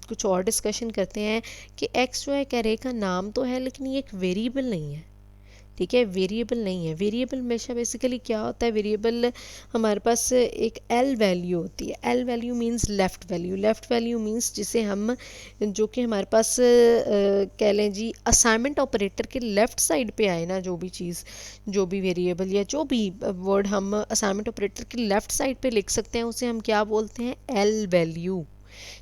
कुछ और डिस्कशन करते हैं कि एक्स जो है एक एरे का नाम तो है, लेकिन ये एक वेरिएबल नहीं है, ठीक है, वेरिएबल नहीं है। वेरिएबल हमेशा बेसिकली क्या होता है? वेरिएबल हमारे पास एक एल वैल्यू होती है। L value means left value. Left value means जिसे हम, जो कि हमारे पास कह लें जी, असाइनमेंट ऑपरेटर के लेफ़्ट साइड पे आए ना, जो भी चीज़, जो भी वेरिएबल या जो भी वर्ड हम असाइनमेंट ऑपरेटर के लेफ़्ट साइड पे लिख सकते हैं, उसे हम क्या बोलते हैं? एल वैल्यू,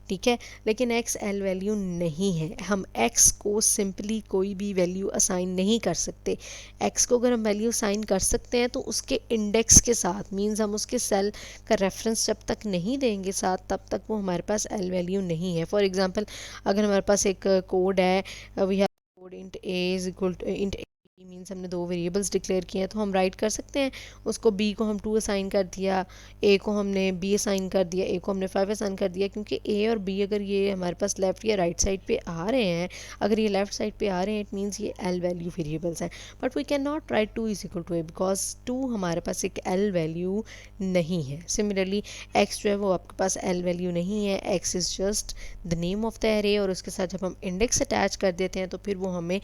ठीक है। लेकिन एक्स एल वैल्यू नहीं है। हम एक्स को सिंपली कोई भी वैल्यू असाइन नहीं कर सकते। एक्स को अगर हम वैल्यू असाइन कर सकते हैं तो उसके इंडेक्स के साथ, मींस हम उसके सेल का रेफरेंस जब तक नहीं देंगे साथ, तब तक वो हमारे पास एल वैल्यू नहीं है। फॉर एग्जांपल, अगर हमारे पास एक कोड है, we have code int A is equal to int means हमने 2 वेरिएबल्स डिक्लेयर किए हैं, तो हम राइट कर सकते हैं उसको। बी को हम 2 असाइन कर दिया, ए को हमने बी असाइन कर दिया, ए को हमने 5 असाइन कर दिया, क्योंकि ए और बी अगर ये हमारे पास लेफ़्ट या राइट साइड पे आ रहे हैं, अगर ये लेफ़्ट साइड पे आ रहे हैं, इट मीन्स ये एल वैल्यू वेरिएबल्स हैं। But we can not write 2 is equal to A, because 2 हमारे पास एक एल वैल्यू नहीं है। सिमिलरली एक्स जो है वो आपके पास एल वैल्यू नहीं है। X is just the name of the array, और उसके साथ जब हम इंडेक्स अटैच कर देते हैं तो फिर वो हमें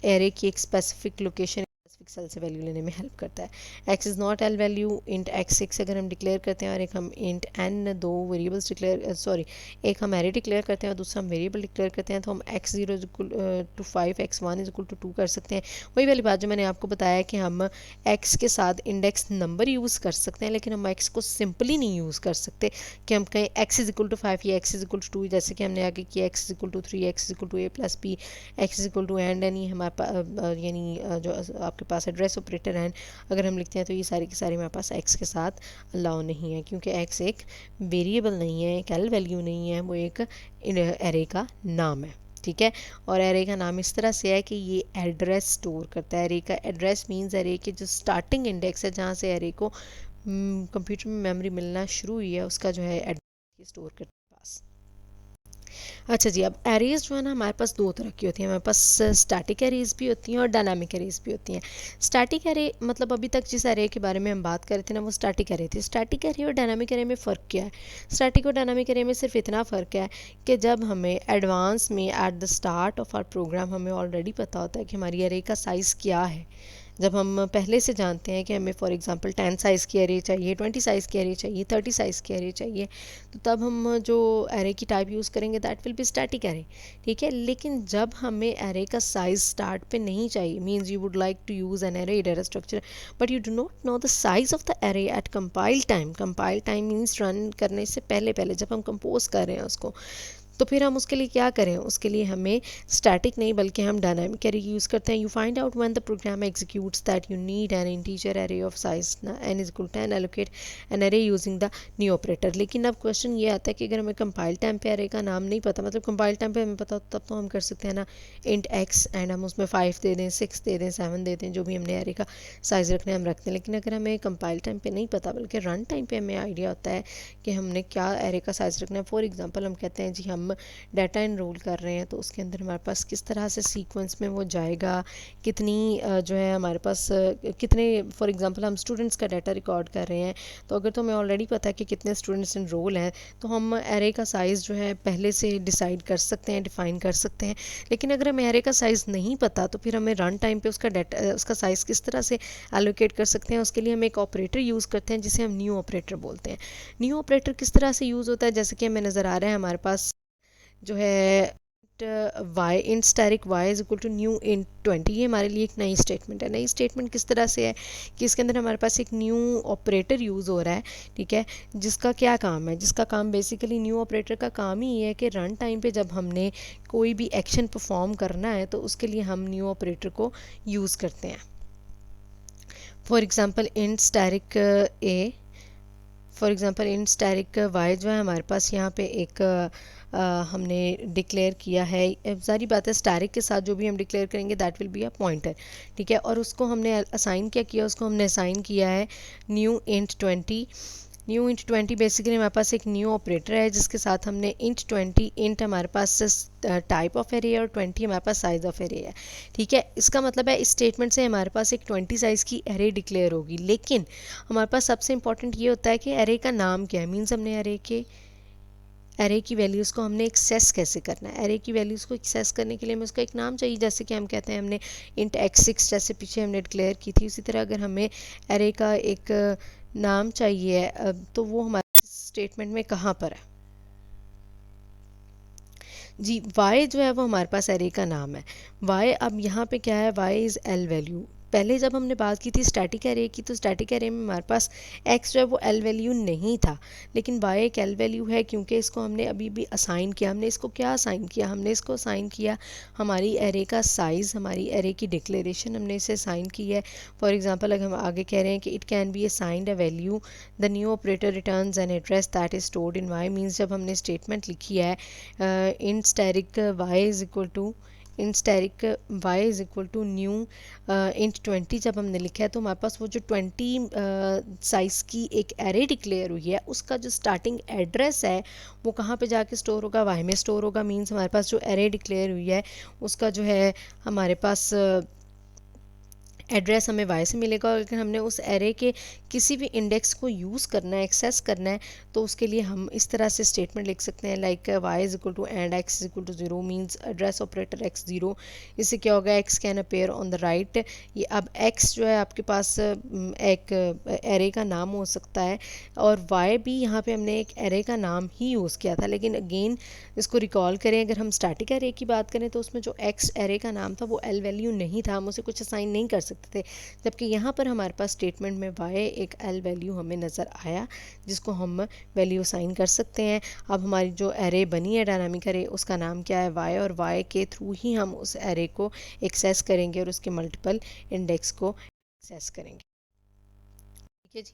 एरे की एक स्पेसिफिक लोकेशन, स्पेसिफिक सेल से वैल्यू लेने में हेल्प करता है। X is naught L value. Int x6 अगर हम डिक्लेयर करते हैं और एक हम int n, 2 variables declare, sorry, एक हम एरे डिक्लेयर करते हैं और दूसरा हम वेरिएबल डिक्लेयर करते हैं, तो हम x0 is equal to 5, x1 is equal to 2 कर सकते हैं। वही वाली बात जो मैंने आपको बताया कि हम x के साथ इंडेक्स नंबर यूज़ कर सकते हैं, लेकिन हम x को सिंपली नहीं यूज़ कर सकते कि हम कहें x इज इक्वल टू 5 या x इज इक्वल टू 2, जैसे कि हमने आगे किया x is equal to 3, x is equal to a plus b, x is equal to and यानी हमारे पास, यानी जो आपके पास एड्रेस ऑपरेटर हैं, अगर हम लिखते हैं तो ये सारी की सारी हमारे पास x के साथ अलाउ नहीं है, क्योंकि x एक वेरिएबल नहीं है, एक एल वैल्यू नहीं है, वो एक एरे का नाम है, ठीक है। और एरे का नाम इस तरह से है कि ये एड्रेस स्टोर करता है। एरे का एड्रेस मींस एरे के जो स्टार्टिंग इंडेक्स है, जहाँ से एरे को कंप्यूटर में मेमोरी मिलना शुरू हुई है, उसका जो है एड्रेस स्टोर करता है पास। अच्छा जी, अब एरेज जो है ना, हमारे पास 2 तरह की होती हैं। हमारे पास स्टैटिक एरेज भी होती हैं और डायनामिक एरेज भी होती हैं। स्टैटिक एरे मतलब अभी तक जिस एरे के बारे में हम बात कर रहे थे ना, वो स्टैटिक एरे थी। स्टैटिक एरे और डायनामिक एरे में फ़र्क क्या है? स्टैटिक और डायनामिक एरे में सिर्फ इतना फ़र्क है कि जब हमें एडवांस में at the start of our program हमें ऑलरेडी पता होता है कि हमारी एरे का साइज़ क्या है, जब हम पहले से जानते हैं कि हमें फॉर एग्जांपल 10 साइज़ की एरे चाहिए, 20 साइज़ की एरे चाहिए, 30 साइज़ की एरे चाहिए, तो तब हम जो एरे की टाइप यूज़ करेंगे that will be static array, ठीक है। लेकिन जब हमें एरे का साइज़ स्टार्ट पे नहीं चाहिए, means you would like to use an array data structure but you do not know the size of the array at compile time. Compile time means run करने से पहले पहले जब हम कंपोज कर रहे हैं उसको, तो फिर हम उसके लिए क्या करें, उसके लिए हमें स्टैटिक नहीं बल्कि हम डायनामिक एरे यूज़ करते हैं। You find out when the program executes that you need an integer array of size n is equal to 10 allocate an array using the new operator. लेकिन अब क्वेश्चन ये आता है कि अगर हमें कंपाइल टाइम पे एरे का नाम नहीं पता, मतलब कंपाइल टाइम पे हमें पता हो तब तो हम कर सकते हैं ना इंट x एंड हम उसमें 5 दे दें, 6 दे दें, 7 दे दें, जो भी हमने एरे का साइज़ रखना है हम रखते हैं। लेकिन अगर हमें कंपाइल टाइम पे नहीं पता बल्कि रन टाइम पे हमें आइडिया होता है कि हमने क्या एरे का साइज़ रखना है। फॉर एग्जांपल हम कहते हैं जी हम डाटा इनरोल कर रहे हैं, तो उसके अंदर हमारे पास किस तरह से सीक्वेंस में वो जाएगा, कितनी जो है हमारे पास कितने, फॉर एग्जांपल हम स्टूडेंट्स का डाटा रिकॉर्ड कर रहे हैं, तो अगर तो हमें ऑलरेडी पता है कि कितने स्टूडेंट्स इनरोल हैं तो हम एरे का साइज़ जो है पहले से डिसाइड कर सकते हैं, डिफ़ाइन कर सकते हैं। लेकिन अगर हमें एरे का साइज़ नहीं पता तो फिर हमें रन टाइम पे उसका डाटा, उसका साइज़ किस तरह से एलोकेट कर सकते हैं, उसके लिए हम एक ऑपरेटर यूज़ करते हैं जिसे हम न्यू ऑपरेटर बोलते हैं। न्यू ऑपरेटर किस तरह से यूज़ होता है, जैसे कि हमें नज़र आ रहा है हमारे पास जो है y int static y is equal to new int 20, ये हमारे लिए एक नई स्टेटमेंट है। नई स्टेटमेंट किस तरह से है कि इसके अंदर हमारे पास एक न्यू ऑपरेटर यूज़ हो रहा है, ठीक है, जिसका क्या काम है, जिसका काम बेसिकली न्यू ऑपरेटर का काम ही है कि रन टाइम पे जब हमने कोई भी एक्शन परफॉर्म करना है तो उसके लिए हम न्यू ऑपरेटर को यूज़ करते हैं। For example int static a, for example int static y जो है हमारे पास यहाँ पे एक हमने डिक्लेयर किया है। सारी बात है स्टैटिक के साथ जो भी हम डिक्लेयर करेंगे that will be a pointer, ठीक है, और उसको हमने असाइन क्या किया, उसको हमने असाइन किया है new int 20। New int 20 basically हमारे पास एक न्यू ऑपरेटर है जिसके साथ हमने इंट 20, इंट हमारे पास टाइप ऑफ एरे है और 20 हमारे पास साइज ऑफ एरे है, ठीक है। इसका मतलब है इस स्टेटमेंट से हमारे पास एक 20 साइज़ की एरे डिक्लेयर होगी। लेकिन हमारे पास सबसे इंपॉर्टेंट ये होता है कि एरे का नाम क्या है, मीन्स हमने एरे की वैल्यूज़ को हमने एक्सेस कैसे करना है। एरे की वैल्यूज़ को एक्सेस करने के लिए हमें उसका एक नाम चाहिए, जैसे कि हम कहते हैं हमने इंट x6 जैसे पीछे हमने डिक्लेयर की थी, उसी तरह अगर हमें एरे का एक नाम चाहिए तो वो हमारे स्टेटमेंट में कहाँ पर है जी। y जो है वो हमारे पास एरे का नाम है। y अब यहाँ पे क्या है, y इज़ एल वैल्यू। पहले जब हमने बात की थी स्टैटिक एरे की तो स्टैटिक एरे में हमारे पास x जो है वो एल वैल्यू नहीं था, लेकिन y एक एल वैल्यू है क्योंकि इसको हमने अभी भी असाइन किया। हमने इसको क्या असाइन किया, हमने इसको असाइन किया हमारी एरे का साइज़, हमारी एरे की डिक्लेरेशन हमने इसे असाइन की है। फॉर एग्जांपल अगर हम आगे कह रहे हैं कि it can be assigned a value, the new operator returns an address that is stored in y, means जब हमने स्टेटमेंट लिखी है in static y is equal to in static y is equal to new int 20 जब हमने लिखा है तो हमारे पास वो जो 20 साइज़ की एक एरे डिक्लेयर हुई है उसका जो स्टार्टिंग एड्रेस है वो कहाँ पे जाके स्टोर होगा, y में स्टोर होगा। मीन्स हमारे पास जो एरे डिक्लेयर हुई है उसका जो है हमारे पास एड्रेस हमें y से मिलेगा। और अगर हमने उस एरे के किसी भी इंडेक्स को यूज़ करना है, एक्सेस करना है, तो उसके लिए हम इस तरह से स्टेटमेंट लिख सकते हैं like y is equal to and x is equal to 0, means address operator x 0। इससे क्या होगा, x can appear on the right. ये अब x जो है आपके पास एक एरे का नाम हो सकता है और y भी यहाँ पे हमने एक एरे का नाम ही यूज़ किया था। लेकिन अगेन इसको रिकॉल करें, अगर हम स्टैटिक एरे की बात करें तो उसमें जो x एरे का नाम था वो एल वैल्यू नहीं था, हम उसे कुछ असाइन नहीं कर सकते थे। जबकि यहाँ पर हमारे पास स्टेटमेंट में y एक एल वैल्यू हमें नज़र आया जिसको हम वैल्यू असाइन कर सकते हैं। अब हमारी जो एरे बनी है डायनामिक एरे उसका नाम क्या है, y, और y के थ्रू ही हम उस एरे को एक्सेस करेंगे और उसके मल्टीपल इंडेक्स को एक्सेस करेंगे, ठीक है जी।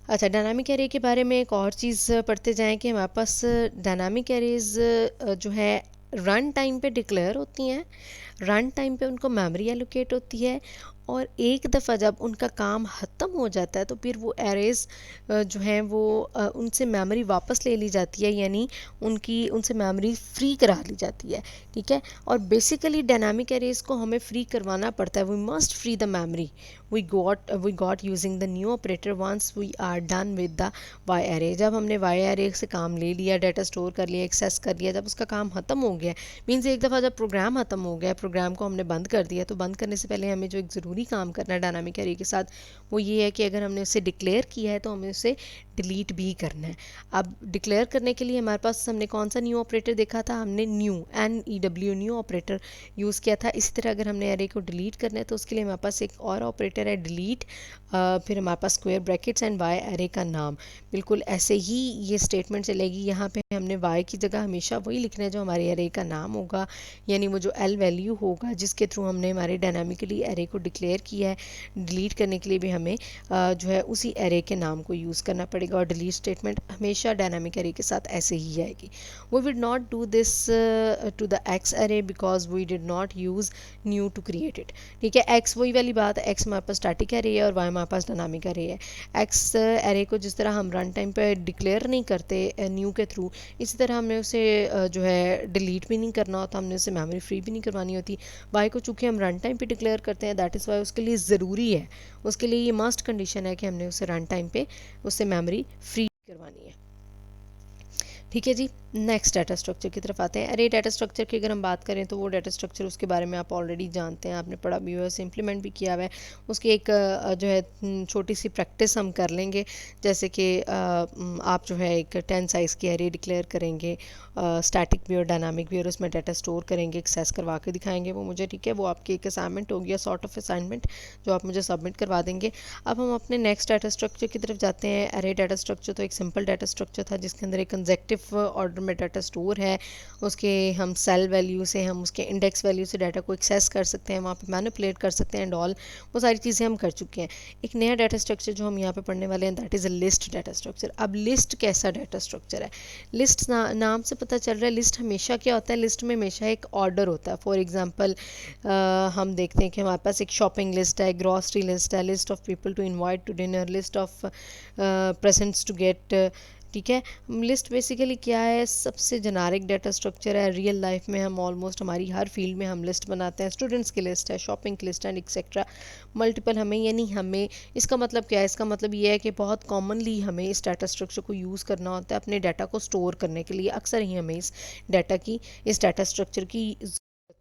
अच्छा, डायनामिक एरे के बारे में एक और चीज़ पढ़ते जाएं कि हमारे पास डायनामिक एरेज जो है रन टाइम पे डिक्लेयर होती हैं, रन टाइम पे उनको मेमोरी एलोकेट होती है और एक दफ़ा जब उनका काम ख़त्म हो जाता है तो फिर वो एरेज जो हैं वो उनसे मेमोरी वापस ले ली जाती है, यानी उनसे मेमोरी फ्री करा ली जाती है, ठीक है। और बेसिकली डायनामिक एरेज को हमें फ्री करवाना पड़ता है, we must free the memory we got using the new operator once we are done with the y array. जब हमने वाई एरे से काम ले लिया, डाटा स्टोर कर लिया, एक्सेस कर लिया, जब उसका काम ख़त्म हो गया, मीन्स एक दफ़ा जब प्रोग्राम ख़त्म हो गया, प्रोग्राम को हमने बंद कर दिया, तो बंद करने से पहले हमें जो एक ज़रूरी काम करना है डायनामिक एरे के साथ वो ये है कि अगर हमने उसे डिक्लेयर किया है तो हमें उसे डिलीट भी करना है। अब डिक्लेयर करने के लिए हमारे पास हमने कौन सा न्यू ऑपरेटर देखा था, हमने new NEW new operator use किया था। इसी तरह अगर हमने एरे को डिलीट करना है तो उसके लिए हमारे पास एक और ऑपरेटर है डिलीट, फिर हमारे पास square brackets and y array का नाम। बिल्कुल ऐसे ही ये स्टेटमेंट चलेगी। यहाँ पे हमने वाई की जगह हमेशा वही लिखना है जो हमारे एरे का नाम होगा, यानी वो जो एल वैल्यू होगा जिसके थ्रू हमने हमारे डायनामिकली एरे को डिक्लेयर किया है। डिलीट करने के लिए भी हमें जो है उसी एरे के नाम को यूज़ करना पड़ेगा, और डिलीट स्टेटमेंट हमेशा डायनामिक एरे के साथ ऐसे ही आएगी। We would not do this to the x array because we did not use new to create it. ठीक है, एक्स वही वाली बात है, एक्स हमारे पास स्टैटिक एरे है और वाई हमारे पास डायनामिक एरे है। एक्स एरे को जिस तरह हम रन टाइम पे डिक्लेयर नहीं करते न्यू के थ्रू, इसी तरह हमने उसे जो है डिलीट भी नहीं करना होता, हमने उसे मेमोरी फ्री भी नहीं करवानी होती। वाई को चूँकि हम रन टाइम पे डिक्लेयर करते हैं, दैट इज़ वाई उसके लिए ज़रूरी है, उसके लिए ये मस्ट कंडीशन है कि हमने उसे रन टाइम पे उससे मेमोरी फ्री करवानी है। ठीक है जी, नेक्स्ट डाटा स्ट्रक्चर की तरफ आते हैं। अरे डाटा स्ट्रक्चर की अगर हम बात करें तो वो डाटा स्ट्रक्चर उसके बारे में आप ऑलरेडी जानते हैं, आपने पढ़ा भी हुआ है, उसे इम्प्लीमेंट भी किया हुआ है। उसकी एक जो है छोटी सी प्रैक्टिस हम कर लेंगे, जैसे कि आप जो है एक 10 साइज़ की एरे डिक्लेयर करेंगे, स्टैटिक भी और डायनामिक भी, और उसमें डाटा स्टोर करेंगे, एक्सेस करवा के दिखाएंगे वो मुझे। ठीक है, वो आपकी एक असाइनमेंट होगी, सॉर्ट ऑफ असाइनमेंट जो आप मुझे सबमिट करवा देंगे। अब हम अपने नेक्स्ट डाटा स्ट्रक्चर की तरफ जाते हैं। अरे डाटा स्ट्रक्चर तो एक सिंपल डाटा स्ट्रक्चर था जिसके अंदर एक कंजेक्टिव ऑर्डर में डाटा स्टोर है, उसके हम सेल वैल्यू से, हम उसके इंडेक्स वैल्यू से डाटा को एक्सेस कर सकते हैं, वहाँ पे मैनिपुलेट कर सकते हैं एंड ऑल, वो सारी चीज़ें हम कर चुके हैं। एक नया डाटा स्ट्रक्चर जो हम यहाँ पे पढ़ने वाले हैं that is a list data structure. अब लिस्ट कैसा डाटा स्ट्रक्चर है? लिस्ट नाम से पता चल रहा है लिस्ट हमेशा क्या होता है, लिस्ट में हमेशा एक ऑर्डर होता है। फॉर एग्जाम्पल हम देखते हैं कि हमारे पास एक शॉपिंग लिस्ट है, ग्रॉसरी लिस्ट है, list of people to invite to dinner, list of presents to get. ठीक है, लिस्ट बेसिकली क्या है, सबसे जेनेरिक डाटा स्ट्रक्चर है। रियल लाइफ में हम ऑलमोस्ट हमारी हर फील्ड में हम लिस्ट बनाते हैं, स्टूडेंट्स की लिस्ट है, शॉपिंग की लिस्ट एंड एक्सेट्रा, मल्टीपल। हमें यानी हमें इसका मतलब क्या है, इसका मतलब ये है कि बहुत कॉमनली हमें इस डाटा स्ट्रक्चर को यूज़ करना होता है अपने डाटा को स्टोर करने के लिए। अक्सर ही हमें इस डाटा स्ट्रक्चर की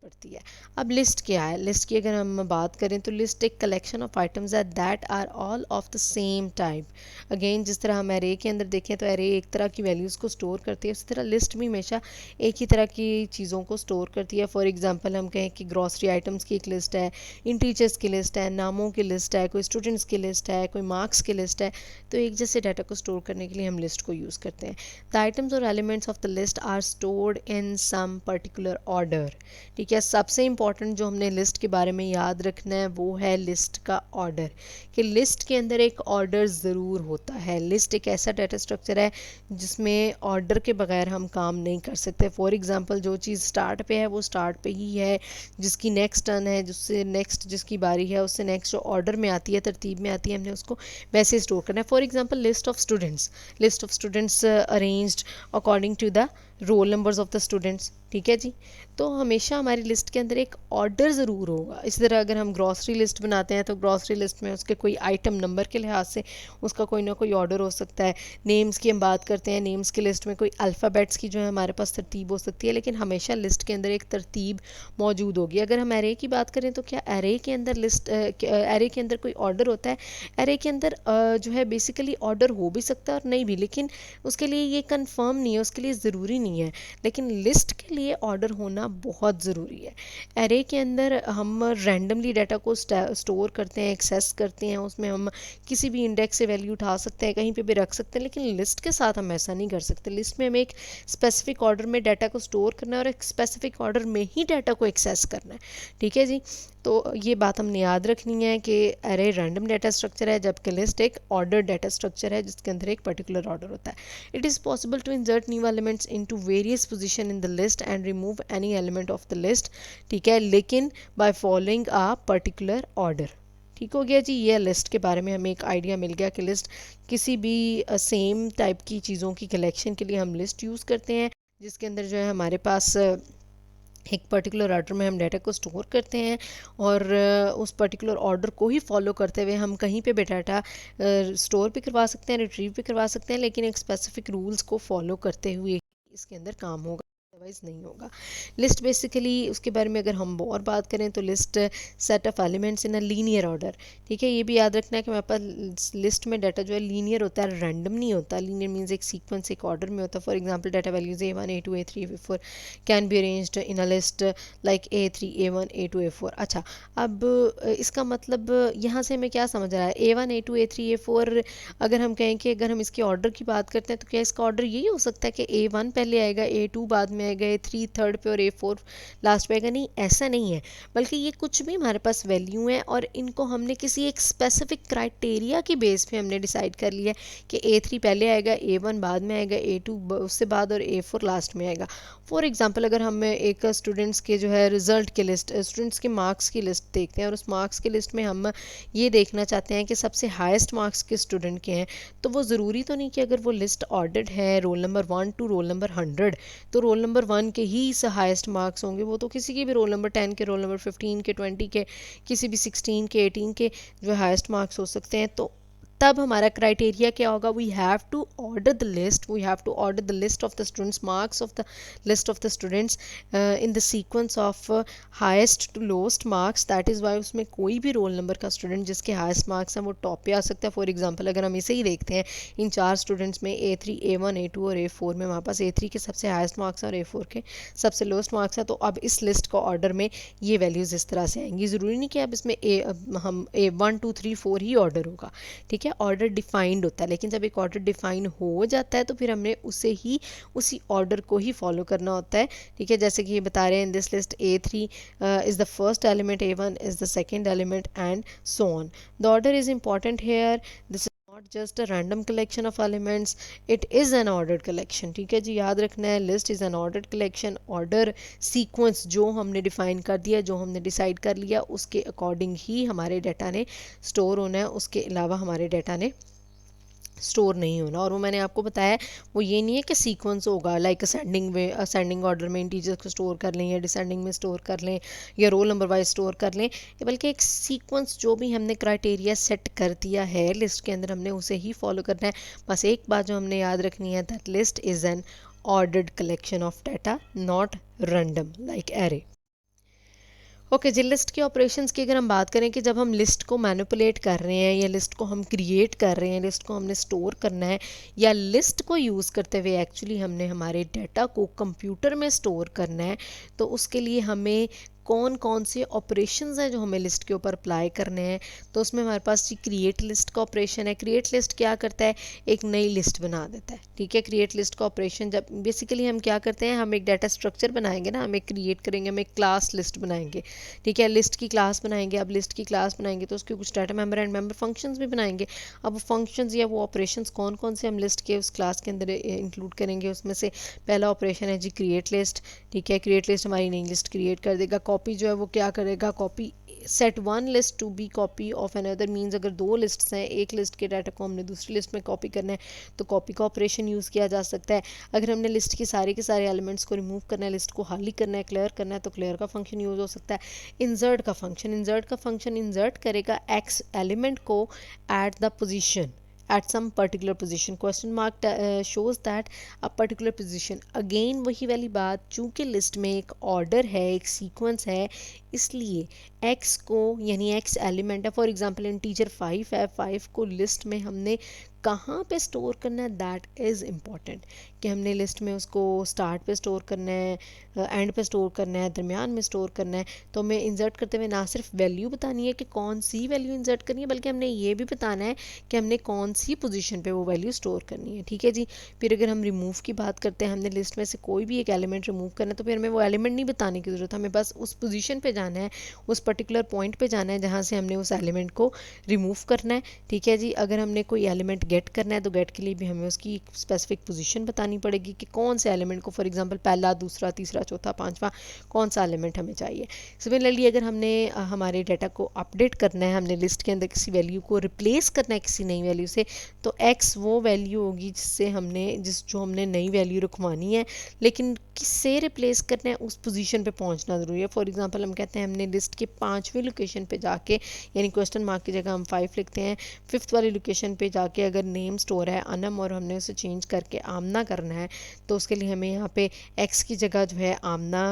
पड़ती है। अब लिस्ट क्या है? लिस्ट की अगर हम बात करें तो लिस्ट एक कलेक्शन ऑफ आइटम्स है that are all of the same type. Again जिस तरह हम एरे के अंदर देखें तो एरे एक तरह की वैल्यूज़ को स्टोर करती है, उसी तरह लिस्ट भी हमेशा एक ही तरह की चीज़ों को स्टोर करती है। फॉर एग्जांपल हम कहें कि ग्रॉसरी आइटम्स की एक लिस्ट है, इंटीजर्स की लिस्ट है, नामों की लिस्ट है, कोई स्टूडेंट्स की लिस्ट है, कोई मार्क्स की लिस्ट है, तो एक जैसे डाटा को स्टोर करने के लिए हम लिस्ट को यूज़ करते हैं। द आइटम्स और elements of the list are stored in some particular order. ठीक है, सबसे इंपॉर्टेंट जो हमने लिस्ट के बारे में याद रखना है वो है लिस्ट का ऑर्डर, कि लिस्ट के अंदर एक ऑर्डर ज़रूर होता है। लिस्ट एक ऐसा डाटा स्ट्रक्चर है जिसमें ऑर्डर के बगैर हम काम नहीं कर सकते। फॉर एग्जांपल जो चीज़ स्टार्ट पे है वो स्टार्ट पे ही है, जिसकी नेक्स्ट टर्न है, जिससे नेक्स्ट जिसकी बारी है उससे नेक्स्ट जो ऑर्डर में आती है, तरतीब में आती है, हमने उसको वैसे स्टोर करना है। For example list of students arranged according to the roll numbers of the students. ठीक है जी, तो हमेशा हमारी लिस्ट के अंदर एक ऑर्डर ज़रूर होगा। इसी तरह अगर हम ग्रॉसरी लिस्ट बनाते हैं तो ग्रॉसरी लिस्ट में उसके कोई आइटम नंबर के लिहाज से उसका कोई ना कोई ऑर्डर हो सकता है। नेम्स की हम बात करते हैं, नेम्स की लिस्ट में कोई अल्फ़ाबेट्स की जो है हमारे पास तरतीब हो सकती है, लेकिन हमेशा लिस्ट के अंदर एक तरतीब मौजूद होगी। अगर हम एरे की बात करें तो क्या एरे के अंदर एरे के अंदर कोई ऑर्डर होता है? एरे के अंदर जो है बेसिकली ऑर्डर हो भी सकता है और नहीं भी, लेकिन उसके लिए ये कन्फर्म नहीं है, उसके लिए ज़रूरी नहीं है। लेकिन लिस्ट के लिए ऑर्डर होना बहुत ज़रूरी है। एरे के अंदर हम रैंडमली डाटा को स्टोर करते हैं, एक्सेस करते हैं, उसमें हम किसी भी इंडेक्स से वैल्यू उठा सकते हैं, कहीं पे भी रख सकते हैं, लेकिन लिस्ट के साथ हम ऐसा नहीं कर सकते। लिस्ट में हमें एक स्पेसिफिक ऑर्डर में डाटा को स्टोर करना है और एक स्पेसिफिक ऑर्डर में ही डाटा को एक्सेस करना है। ठीक है जी, तो ये बात हमने याद रखनी है कि एरे रैंडम डाटा स्ट्रक्चर है जबकि लिस्ट एक ऑर्डर डाटा स्ट्रक्चर है जिसके अंदर एक पर्टिकुलर ऑर्डर होता है। It is possible to insert new elements into various position in the list and remove any element of the list. ठीक है, लेकिन by following a particular order. ठीक हो गया जी, ये लिस्ट के बारे में हमें एक आइडिया मिल गया कि लिस्ट किसी भी सेम टाइप की चीज़ों की कलेक्शन के लिए हम लिस्ट यूज़ करते हैं, जिसके अंदर जो है हमारे पास एक पर्टिकुलर ऑर्डर में हम डाटा को स्टोर करते हैं, और उस पर्टिकुलर ऑर्डर को ही फॉलो करते हुए हम कहीं पे भी डाटा स्टोर भी करवा सकते हैं, रिट्रीव भी करवा सकते हैं, लेकिन एक स्पेसिफिक रूल्स को फॉलो करते हुए इसके अंदर काम होगा। अदरवाइज नहीं होगा। लिस्ट बेसिकली उसके बारे में अगर हम और बात करें तो list set of elements in a linear order. ठीक है, ये भी याद रखना है कि हमारे पास लिस्ट में डाटा जो है लीनियर होता है, रैंडम नहीं होता। लीनियर मीन्स एक सीक्वेंस, एक ऑर्डर में होता है। For example data values A1 A2 A3 A4 can be arranged in a list like A3 A1 A2 A4। अच्छा, अब इसका मतलब यहाँ से हमें क्या समझ रहा है, A1 A2 A3 A4 अगर हम कहें कि अगर हम इसके ऑर्डर की बात करते हैं तो क्या इसका ऑर्डर यही हो सकता है कि A1 पहले आएगा, A2 बाद में आएगा, A3 थर्ड पे और A4 लास्ट पे आएगा? नहीं, ऐसा नहीं है। बल्कि ये कुछ भी हमारे पास वैल्यू है और इनको हमने किसी एक स्पेसिफिक क्राइटेरिया की बेस पे हमने डिसाइड कर लिया कि A3 पहले आएगा, A1 बाद में आएगा, A2 उससे बाद और A4 लास्ट में आएगा। फॉर एग्जांपल अगर हम एक स्टूडेंट्स के जो है रिजल्ट के लिस्ट, स्टूडेंट्स के मार्क्स की लिस्ट देखते हैं और उस मार्क्स की लिस्ट में हम ये देखना चाहते हैं कि सबसे हाईएस्ट मार्क्स के स्टूडेंट के हैं, तो वो ज़रूरी तो नहीं कि अगर वो लिस्ट ऑर्डर्ड है roll number 1 to roll number 100 तो रोल नंबर 1 के ही हाईएस्ट मार्क्स होंगे। वो तो किसी के भी रोल नंबर 10 के, रोल नंबर 15 के, 20 के, किसी भी 16 के, 18 के जो हाईएस्ट मार्क्स हो सकते हैं। तो तब हमारा क्राइटेरिया क्या होगा, we have to order the list, we have to order the list of the students, marks of the list of the students in the sequence of highest to lowest marks. That is why उसमें कोई भी roll number का student जिसके highest marks हैं वो top पे आ सकता है। फॉर एग्जांपल अगर हम इसे ही देखते हैं, इन 4 स्टूडेंट्स में A3 A1 A2 और A4 में हमारे पास A3 के सबसे हाईएस्ट मार्क्स हैं और A4 के सबसे लोएस्ट मार्क्स हैं। तो अब इस लिस्ट का ऑर्डर में ये वैल्यूज़ इस तरह से आएंगी। ज़रूरी नहीं कि अब इसमें हम A1 2 3 4 ही ऑर्डर होगा। ठीक है, ऑर्डर डिफाइंड होता है, लेकिन जब एक ऑर्डर डिफाइन हो जाता है तो फिर हमने उसे ही, उसी ऑर्डर को ही फॉलो करना होता है। ठीक है, जैसे कि ये बता रहे हैं, in this list A3 is the first element, A1 is the second element and so on. The order is important here, this not just a random collection of elements, it is an ordered collection। ठीक है जी, याद रखना है, list is an ordered collection. Order sequence जो हमने define कर दिया, जो हमने डिसाइड कर लिया, उसके अकॉर्डिंग ही हमारे डाटा ने स्टोर होना है, उसके अलावा हमारे डाटा ने स्टोर नहीं होना। और वो मैंने आपको बताया, वो ये नहीं है कि सीक्वेंस होगा लाइक असेंडिंग वे, असेंडिंग ऑर्डर में इंटीजर्स को स्टोर कर लें या डिसेंडिंग में स्टोर कर लें या रोल नंबर वाइज स्टोर कर लें, बल्कि एक सीक्वेंस जो भी हमने क्राइटेरिया सेट कर दिया है लिस्ट के अंदर, हमने उसे ही फॉलो करना है। बस एक बात जो हमने याद रखनी है, that list is an ordered collection of data, not random like array. Okay जी, लिस्ट के ऑपरेशंस की अगर हम बात करें कि जब हम लिस्ट को मैनिपुलेट कर रहे हैं या लिस्ट को हम क्रिएट कर रहे हैं, लिस्ट को हमने स्टोर करना है, या लिस्ट को यूज़ करते हुए एक्चुअली हमने हमारे डाटा को कंप्यूटर में स्टोर करना है, तो उसके लिए हमें कौन कौन से ऑपरेशंस हैं जो हमें लिस्ट के ऊपर अप्लाई करने हैं। तो उसमें हमारे पास जी क्रिएट लिस्ट का ऑपरेशन है। क्रिएट लिस्ट क्या करता है, एक नई लिस्ट बना देता है। ठीक है, क्रिएट लिस्ट का ऑपरेशन जब बेसिकली हम क्या करते हैं, हम एक डाटा स्ट्रक्चर बनाएंगे ना, हम एक क्रिएट करेंगे, हम एक क्लास लिस्ट बनाएंगे। ठीक है, लिस्ट की क्लास बनाएंगे। अब लिस्ट की क्लास बनाएंगे तो उसके कुछ data member and member functions भी बनाएंगे। अब वो फंक्शंस या वो ऑपरेशंस कौन कौन से हम लिस्ट के उस क्लास के अंदर इंक्लूड करेंगे, उसमें से पहला ऑपरेशन है जी क्रिएट लिस्ट। ठीक है, क्रिएट लिस्ट हमारी नई लिस्ट क्रिएट कर देगा। कॉपी जो है वो क्या करेगा, copy set one list to be copy of another, means अगर दो लिस्ट्स हैं, एक लिस्ट के डाटा को हमने दूसरी लिस्ट में कॉपी करना है तो कॉपी का ऑपरेशन यूज़ किया जा सकता है। अगर हमने लिस्ट के सारे एलिमेंट्स को रिमूव करना है, लिस्ट को खाली करना है, क्लियर करना है, तो क्लियर का फंक्शन यूज़ हो सकता है। इंसर्ट का फंक्शन इंसर्ट करेगा एक्स एलिमेंट को at the position, at some particular position। question mark shows that a particular position। again वही वाली बात, चूँकि लिस्ट में एक ऑर्डर है, एक सीक्वेंस है, इसलिए x को, यानी x एलिमेंट है, फॉर एग्जांपल इंटीजर 5 है, 5 को लिस्ट में हमने कहाँ पे स्टोर करना है, दैट इज़ इम्पॉर्टेंट। कि हमने लिस्ट में उसको स्टार्ट पे स्टोर करना है, एंड पे स्टोर करना है, दरमियान में स्टोर करना है। तो हमें इंसर्ट करते हुए ना सिर्फ वैल्यू बतानी है कि कौन सी वैल्यू इंसर्ट करनी है, बल्कि हमने ये भी बताना है कि हमने कौन सी पोजीशन पे वो वैल्यू स्टोर करनी है। ठीक है जी, फिर अगर हम रिमूव की बात करते हैं, हमने लिस्ट में से कोई भी एक एलिमेंट रिमूव करना है, तो फिर हमें वो एलिमेंट नहीं बताने की ज़रूरत, हमें बस उस पोजीशन पे जाना है, उस पर्टिकुलर पॉइंट पे जाना है जहाँ से हमने उस एलिमेंट को रिमूव करना है। ठीक है जी, अगर हमने कोई एलिमेंट गेट करना है तो गेट के लिए भी हमें उसकी स्पेसिफिक पोजीशन बतानी पड़ेगी कि कौन से एलिमेंट को, फॉर एग्जांपल पहला, दूसरा, तीसरा, चौथा, पांचवा, कौन सा एलिमेंट हमें चाहिए। सिमिलरली अगर हमने हमारे डाटा को अपडेट करना है, हमने लिस्ट के अंदर किसी वैल्यू को रिप्लेस करना है किसी नई वैल्यू से, तो एक्स वो वैल्यू होगी जो हमने नई वैल्यू रखवानी है। लेकिन किससे रिप्लेस करना है उस पोजीशन पे पहुंचना ज़रूरी है। फॉर एग्जांपल हम कहते हैं हमने लिस्ट के 5वीं लोकेशन पे जाके, यानी क्वेश्चन मार्क की जगह हम 5 लिखते हैं, 5th वाली लोकेशन पे जाके अगर नेम स्टोर है अनम और हमने उसे चेंज करके आमना करना है, तो उसके लिए हमें यहाँ पे एक्स की जगह जो है आमना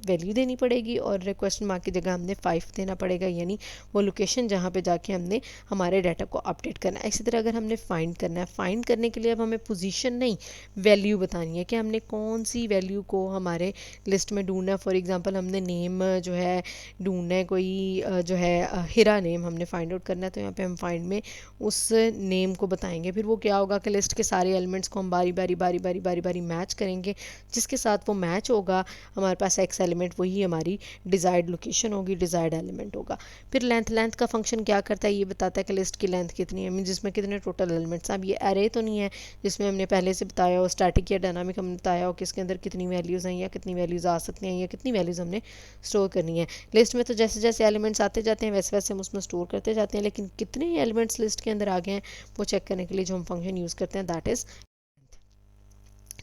वैल्यू देनी पड़ेगी और क्वेश्चन मार्क की जगह हमने 5 देना पड़ेगा, यानी वो लोकेशन जहाँ पे जाके हमने हमारे डाटा को अपडेट करना है। इसी तरह अगर हमने फाइंड करना है, फाइंड करने के लिए अब हमें पोजीशन नहीं वैल्यू बतानी है कि हमने कौन सी वैल्यू को हमारे लिस्ट में ढूंढना है। फॉर एग्जांपल हमने नेम जो है ढूंढना है, कोई जो है हिरा नेम हमने फाइंड आउट करना है, तो यहाँ पे हम फाइंड में उस नेम को बताएंगे। फिर वो क्या होगा कि लिस्ट के सारे एलिमेंट्स को हम बारी बारी बारी बारी बारी बारी मैच करेंगे, जिसके साथ वो मैच होगा हमारे पास एक्स एलिमेंट वही हमारी डिज़ायर्ड लोकेशन होगी, डिज़ायर्ड एलिमेंट होगा। फिर लेंथ का फंक्शन क्या करता है, ये बताता है कि लिस्ट की लेंथ कितनी है, मीन जिसमें कितने टोटल एलिमेंट्स हैं। अब ये एरे तो नहीं है जिसमें हमने पहले से बताया हो, स्टैटिक या डायनामिक हमने बताया हो कि इसके अंदर कितनी वैल्यूज़ हैं या कितनी वैल्यूज़ आ सकती हैं या कितनी वैल्यूज़ हमने स्टोर करनी है। लिस्ट में तो जैसे जैसे एलिमेंट्स आते जाते हैं वैसे वैसे हम उसमें स्टोर करते जाते हैं, लेकिन कितने एलिमेंट्स लिस्ट के अंदर आ गए हैं वो चेक करने के लिए जो हम फंक्शन यूज़ करते हैं दैट इज़,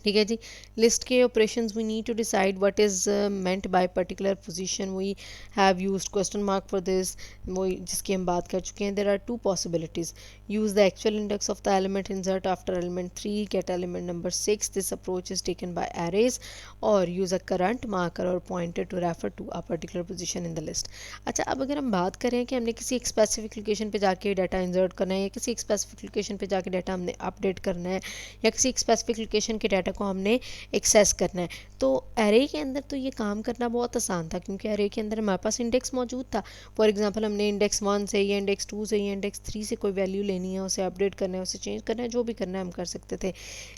ठीक है जी। लिस्ट के operations we need to decide what is meant by particular position, we have used question mark for this, वो जिसकी हम बात कर चुके हैं। There are two possibilities, use the actual index of the element, insert after element 3, get element number 6, this approach is taken by arrays, और use a current marker और pointer to refer to a particular position in the list. अच्छा, अब अगर हम बात करें कि हमने किसी एक स्पेसिफिक लोकेशन पे जाके डाटा इंसर्ट करना है या किसी एक स्पेसिफिक लोकेशन पे जाके डाटा हमने अपडेट करना है या किसी एक स्पेसिफिक लोकेशन के डाटा को हमने एक्सेस करना है, तो एरे के अंदर तो ये काम करना बहुत आसान था, क्योंकि एरे के अंदर हमारे पास इंडेक्स मौजूद था। फॉर एग्जांपल हमने इंडेक्स 1 से या इंडेक्स 2 से या इंडेक्स 3 से कोई वैल्यू लेनी है, उसे अपडेट करना है, उसे चेंज करना है, जो भी करना है हम कर सकते थे।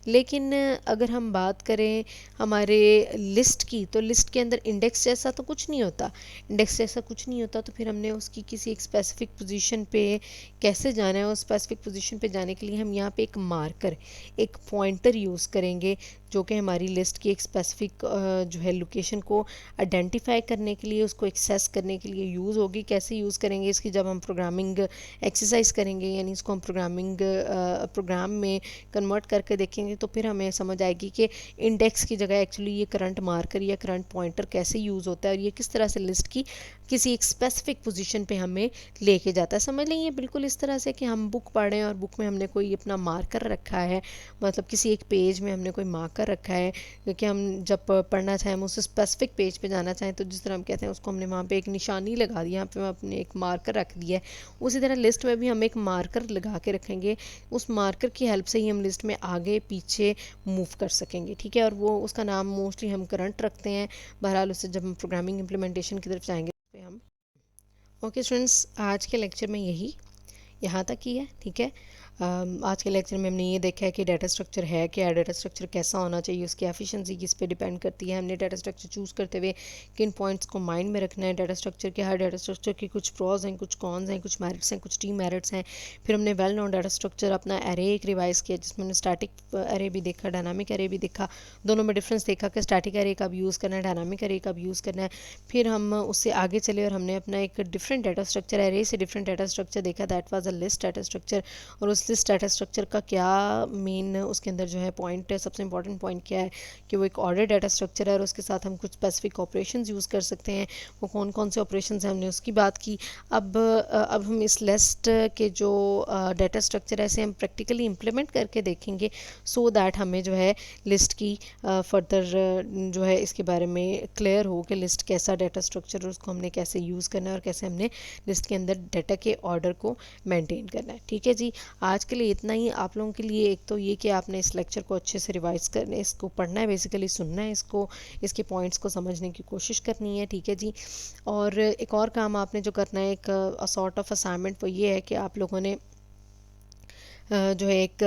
लेकिन अगर हम बात करें हमारे लिस्ट की, तो लिस्ट के अंदर इंडेक्स जैसा तो कुछ नहीं होता, इंडेक्स जैसा कुछ नहीं होता, तो फिर हमने उसकी किसी एक स्पेसिफिक पोजीशन पे कैसे जाना है, उस स्पेसिफिक पोजीशन पे जाने के लिए हम यहाँ पे एक मार्कर, एक पॉइंटर यूज़ करेंगे, जो कि हमारी लिस्ट की एक स्पेसिफिक जो है लोकेशन को आइडेंटिफाई करने के लिए, उसको एक्सेस करने के लिए यूज़ होगी। कैसे यूज़ करेंगे इसकी, जब हम प्रोग्रामिंग एक्सरसाइज करेंगे, यानी इसको हम प्रोग्राम में कन्वर्ट करके देखेंगे, तो फिर हमें समझ आएगी कि इंडेक्स की जगह एक्चुअली ये करंट मार्कर या करंट पॉइंटर कैसे यूज़ होता है और ये किस तरह से लिस्ट की किसी एक स्पेसिफिक पोजीशन पे हमें लेके जाता है। समझ लें, ये बिल्कुल इस तरह से कि हम बुक पढ़ रहे हैं और बुक में हमने कोई अपना मार्कर रखा है, मतलब किसी एक पेज में हमने कोई मार्कर रखा है, क्योंकि हम जब पढ़ना चाहें, हम उस स्पेसिफिक पेज पे जाना चाहें, तो जिस तरह हम कहते हैं उसको हमने वहाँ पे एक निशानी लगा दी, यहाँ पे अपने एक मार्कर रख दिया है। उसी तरह लिस्ट में भी हम एक मार्कर लगा के रखेंगे, उस मार्कर की हेल्प से ही हम लिस्ट में आगे पीछे मूव कर सकेंगे, ठीक है। और वो उसका नाम मोस्टली हम करंट रखते हैं। बहरहाल उससे जब हम प्रोग्रामिंग इम्प्लीमेंटेशन की तरफ जाएंगे पे हम, ओके स्टूडेंट्स, आज के लेक्चर में यही यहाँ तक ही है, ठीक है। आज के लेक्चर में हमने ये देखा है कि डाटा स्ट्रक्चर है क्या, डाटा स्ट्रक्चर कैसा होना चाहिए, उसकी एफिशिएंसी किस पे डिपेंड करती है, हमने डाटा स्ट्रक्चर चूज़ करते हुए किन पॉइंट्स को माइंड में रखना है, डाटा स्ट्रक्चर के हर डाटा स्ट्रक्चर के कुछ प्रॉज हैं, कुछ कॉन्स हैं, कुछ मेरिट्स हैं, कुछ डीमेरिट्स हैं। फिर हमने वेल नोन डाटा स्ट्रक्चर अपना एरे एक रिवाइज़ किया, जिसमें हमने स्टैटिक एरे भी देखा, डायनामिक एरे भी देखा, दोनों में डिफरेंस देखा कि स्टैटिक एरे कब यूज़ करना है, डायनामिक एरे कब यूज़ करना है। फिर हम उससे आगे चले और हमने अपना एक डिफरेंट डाटा स्ट्रक्चर, एरे से डिफरेंट डाटा स्ट्रक्चर देखा, that was a list data structure. और उस लिस्ट डाटा स्ट्रक्चर का क्या मेन उसके अंदर जो है पॉइंट है, सबसे इंपॉर्टेंट पॉइंट क्या है कि वो एक ऑर्डर डाटा स्ट्रक्चर है और उसके साथ हम कुछ स्पेसिफिक ऑपरेशंस यूज़ कर सकते हैं। वो कौन कौन से ऑपरेशंस हैं हमने उसकी बात की। अब हम इस लिस्ट के जो डाटा स्ट्रक्चर है इसे हम प्रैक्टिकली इम्प्लीमेंट करके देखेंगे, सो दैट हमें जो है लिस्ट की फर्दर जो है इसके बारे में क्लियर हो कि लिस्ट कैसा डाटा स्ट्रक्चर, उसको हमने कैसे यूज़ करना है और कैसे हमने लिस्ट के अंदर डाटा के ऑर्डर को मेंटेन करना है, ठीक है जी। आज के लिए इतना ही। आप लोगों के लिए एक तो ये कि आपने इस लेक्चर को अच्छे से रिवाइज करने, इसको पढ़ना है, बेसिकली सुनना है, इसको इसके पॉइंट्स को समझने की कोशिश करनी है, ठीक है जी। और एक और काम आपने जो करना है, एक सॉर्ट ऑफ असाइनमेंट, वो ये है कि आप लोगों ने जो है एक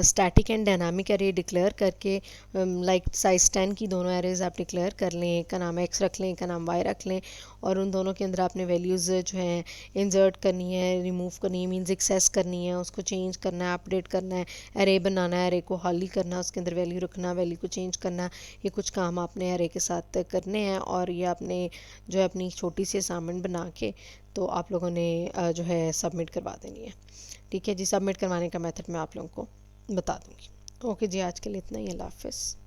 static and dynamic array declare करके, लाइक साइज 10 की दोनों एरेज आप डिक्लेयर कर लें, एक का नाम एक्स रख लें, एक का नाम वाई रख लें, और उन दोनों के अंदर आपने वैल्यूज़ जो हैं इंसर्ट करनी है, रिमूव करनी है, मीन्स एक्सेस करनी है, उसको चेंज करना है, अपडेट करना है, एरे बनाना है, एरे को खाली करना, उसके अंदर वैल्यू रखना, वैल्यू को चेंज करना। ये कुछ काम आपने एरे के साथ करने हैं और ये आपने जो है अपनी छोटी सी असाइनमेंट बना के तो आप लोगों ने जो है सबमिट करवा देनी है, ठीक है जी। सबमिट करवाने का मेथड मैं आप लोगों को बता दूंगी। ओके जी, आज के लिए इतना ही। अल्लाह हाफ़िज़।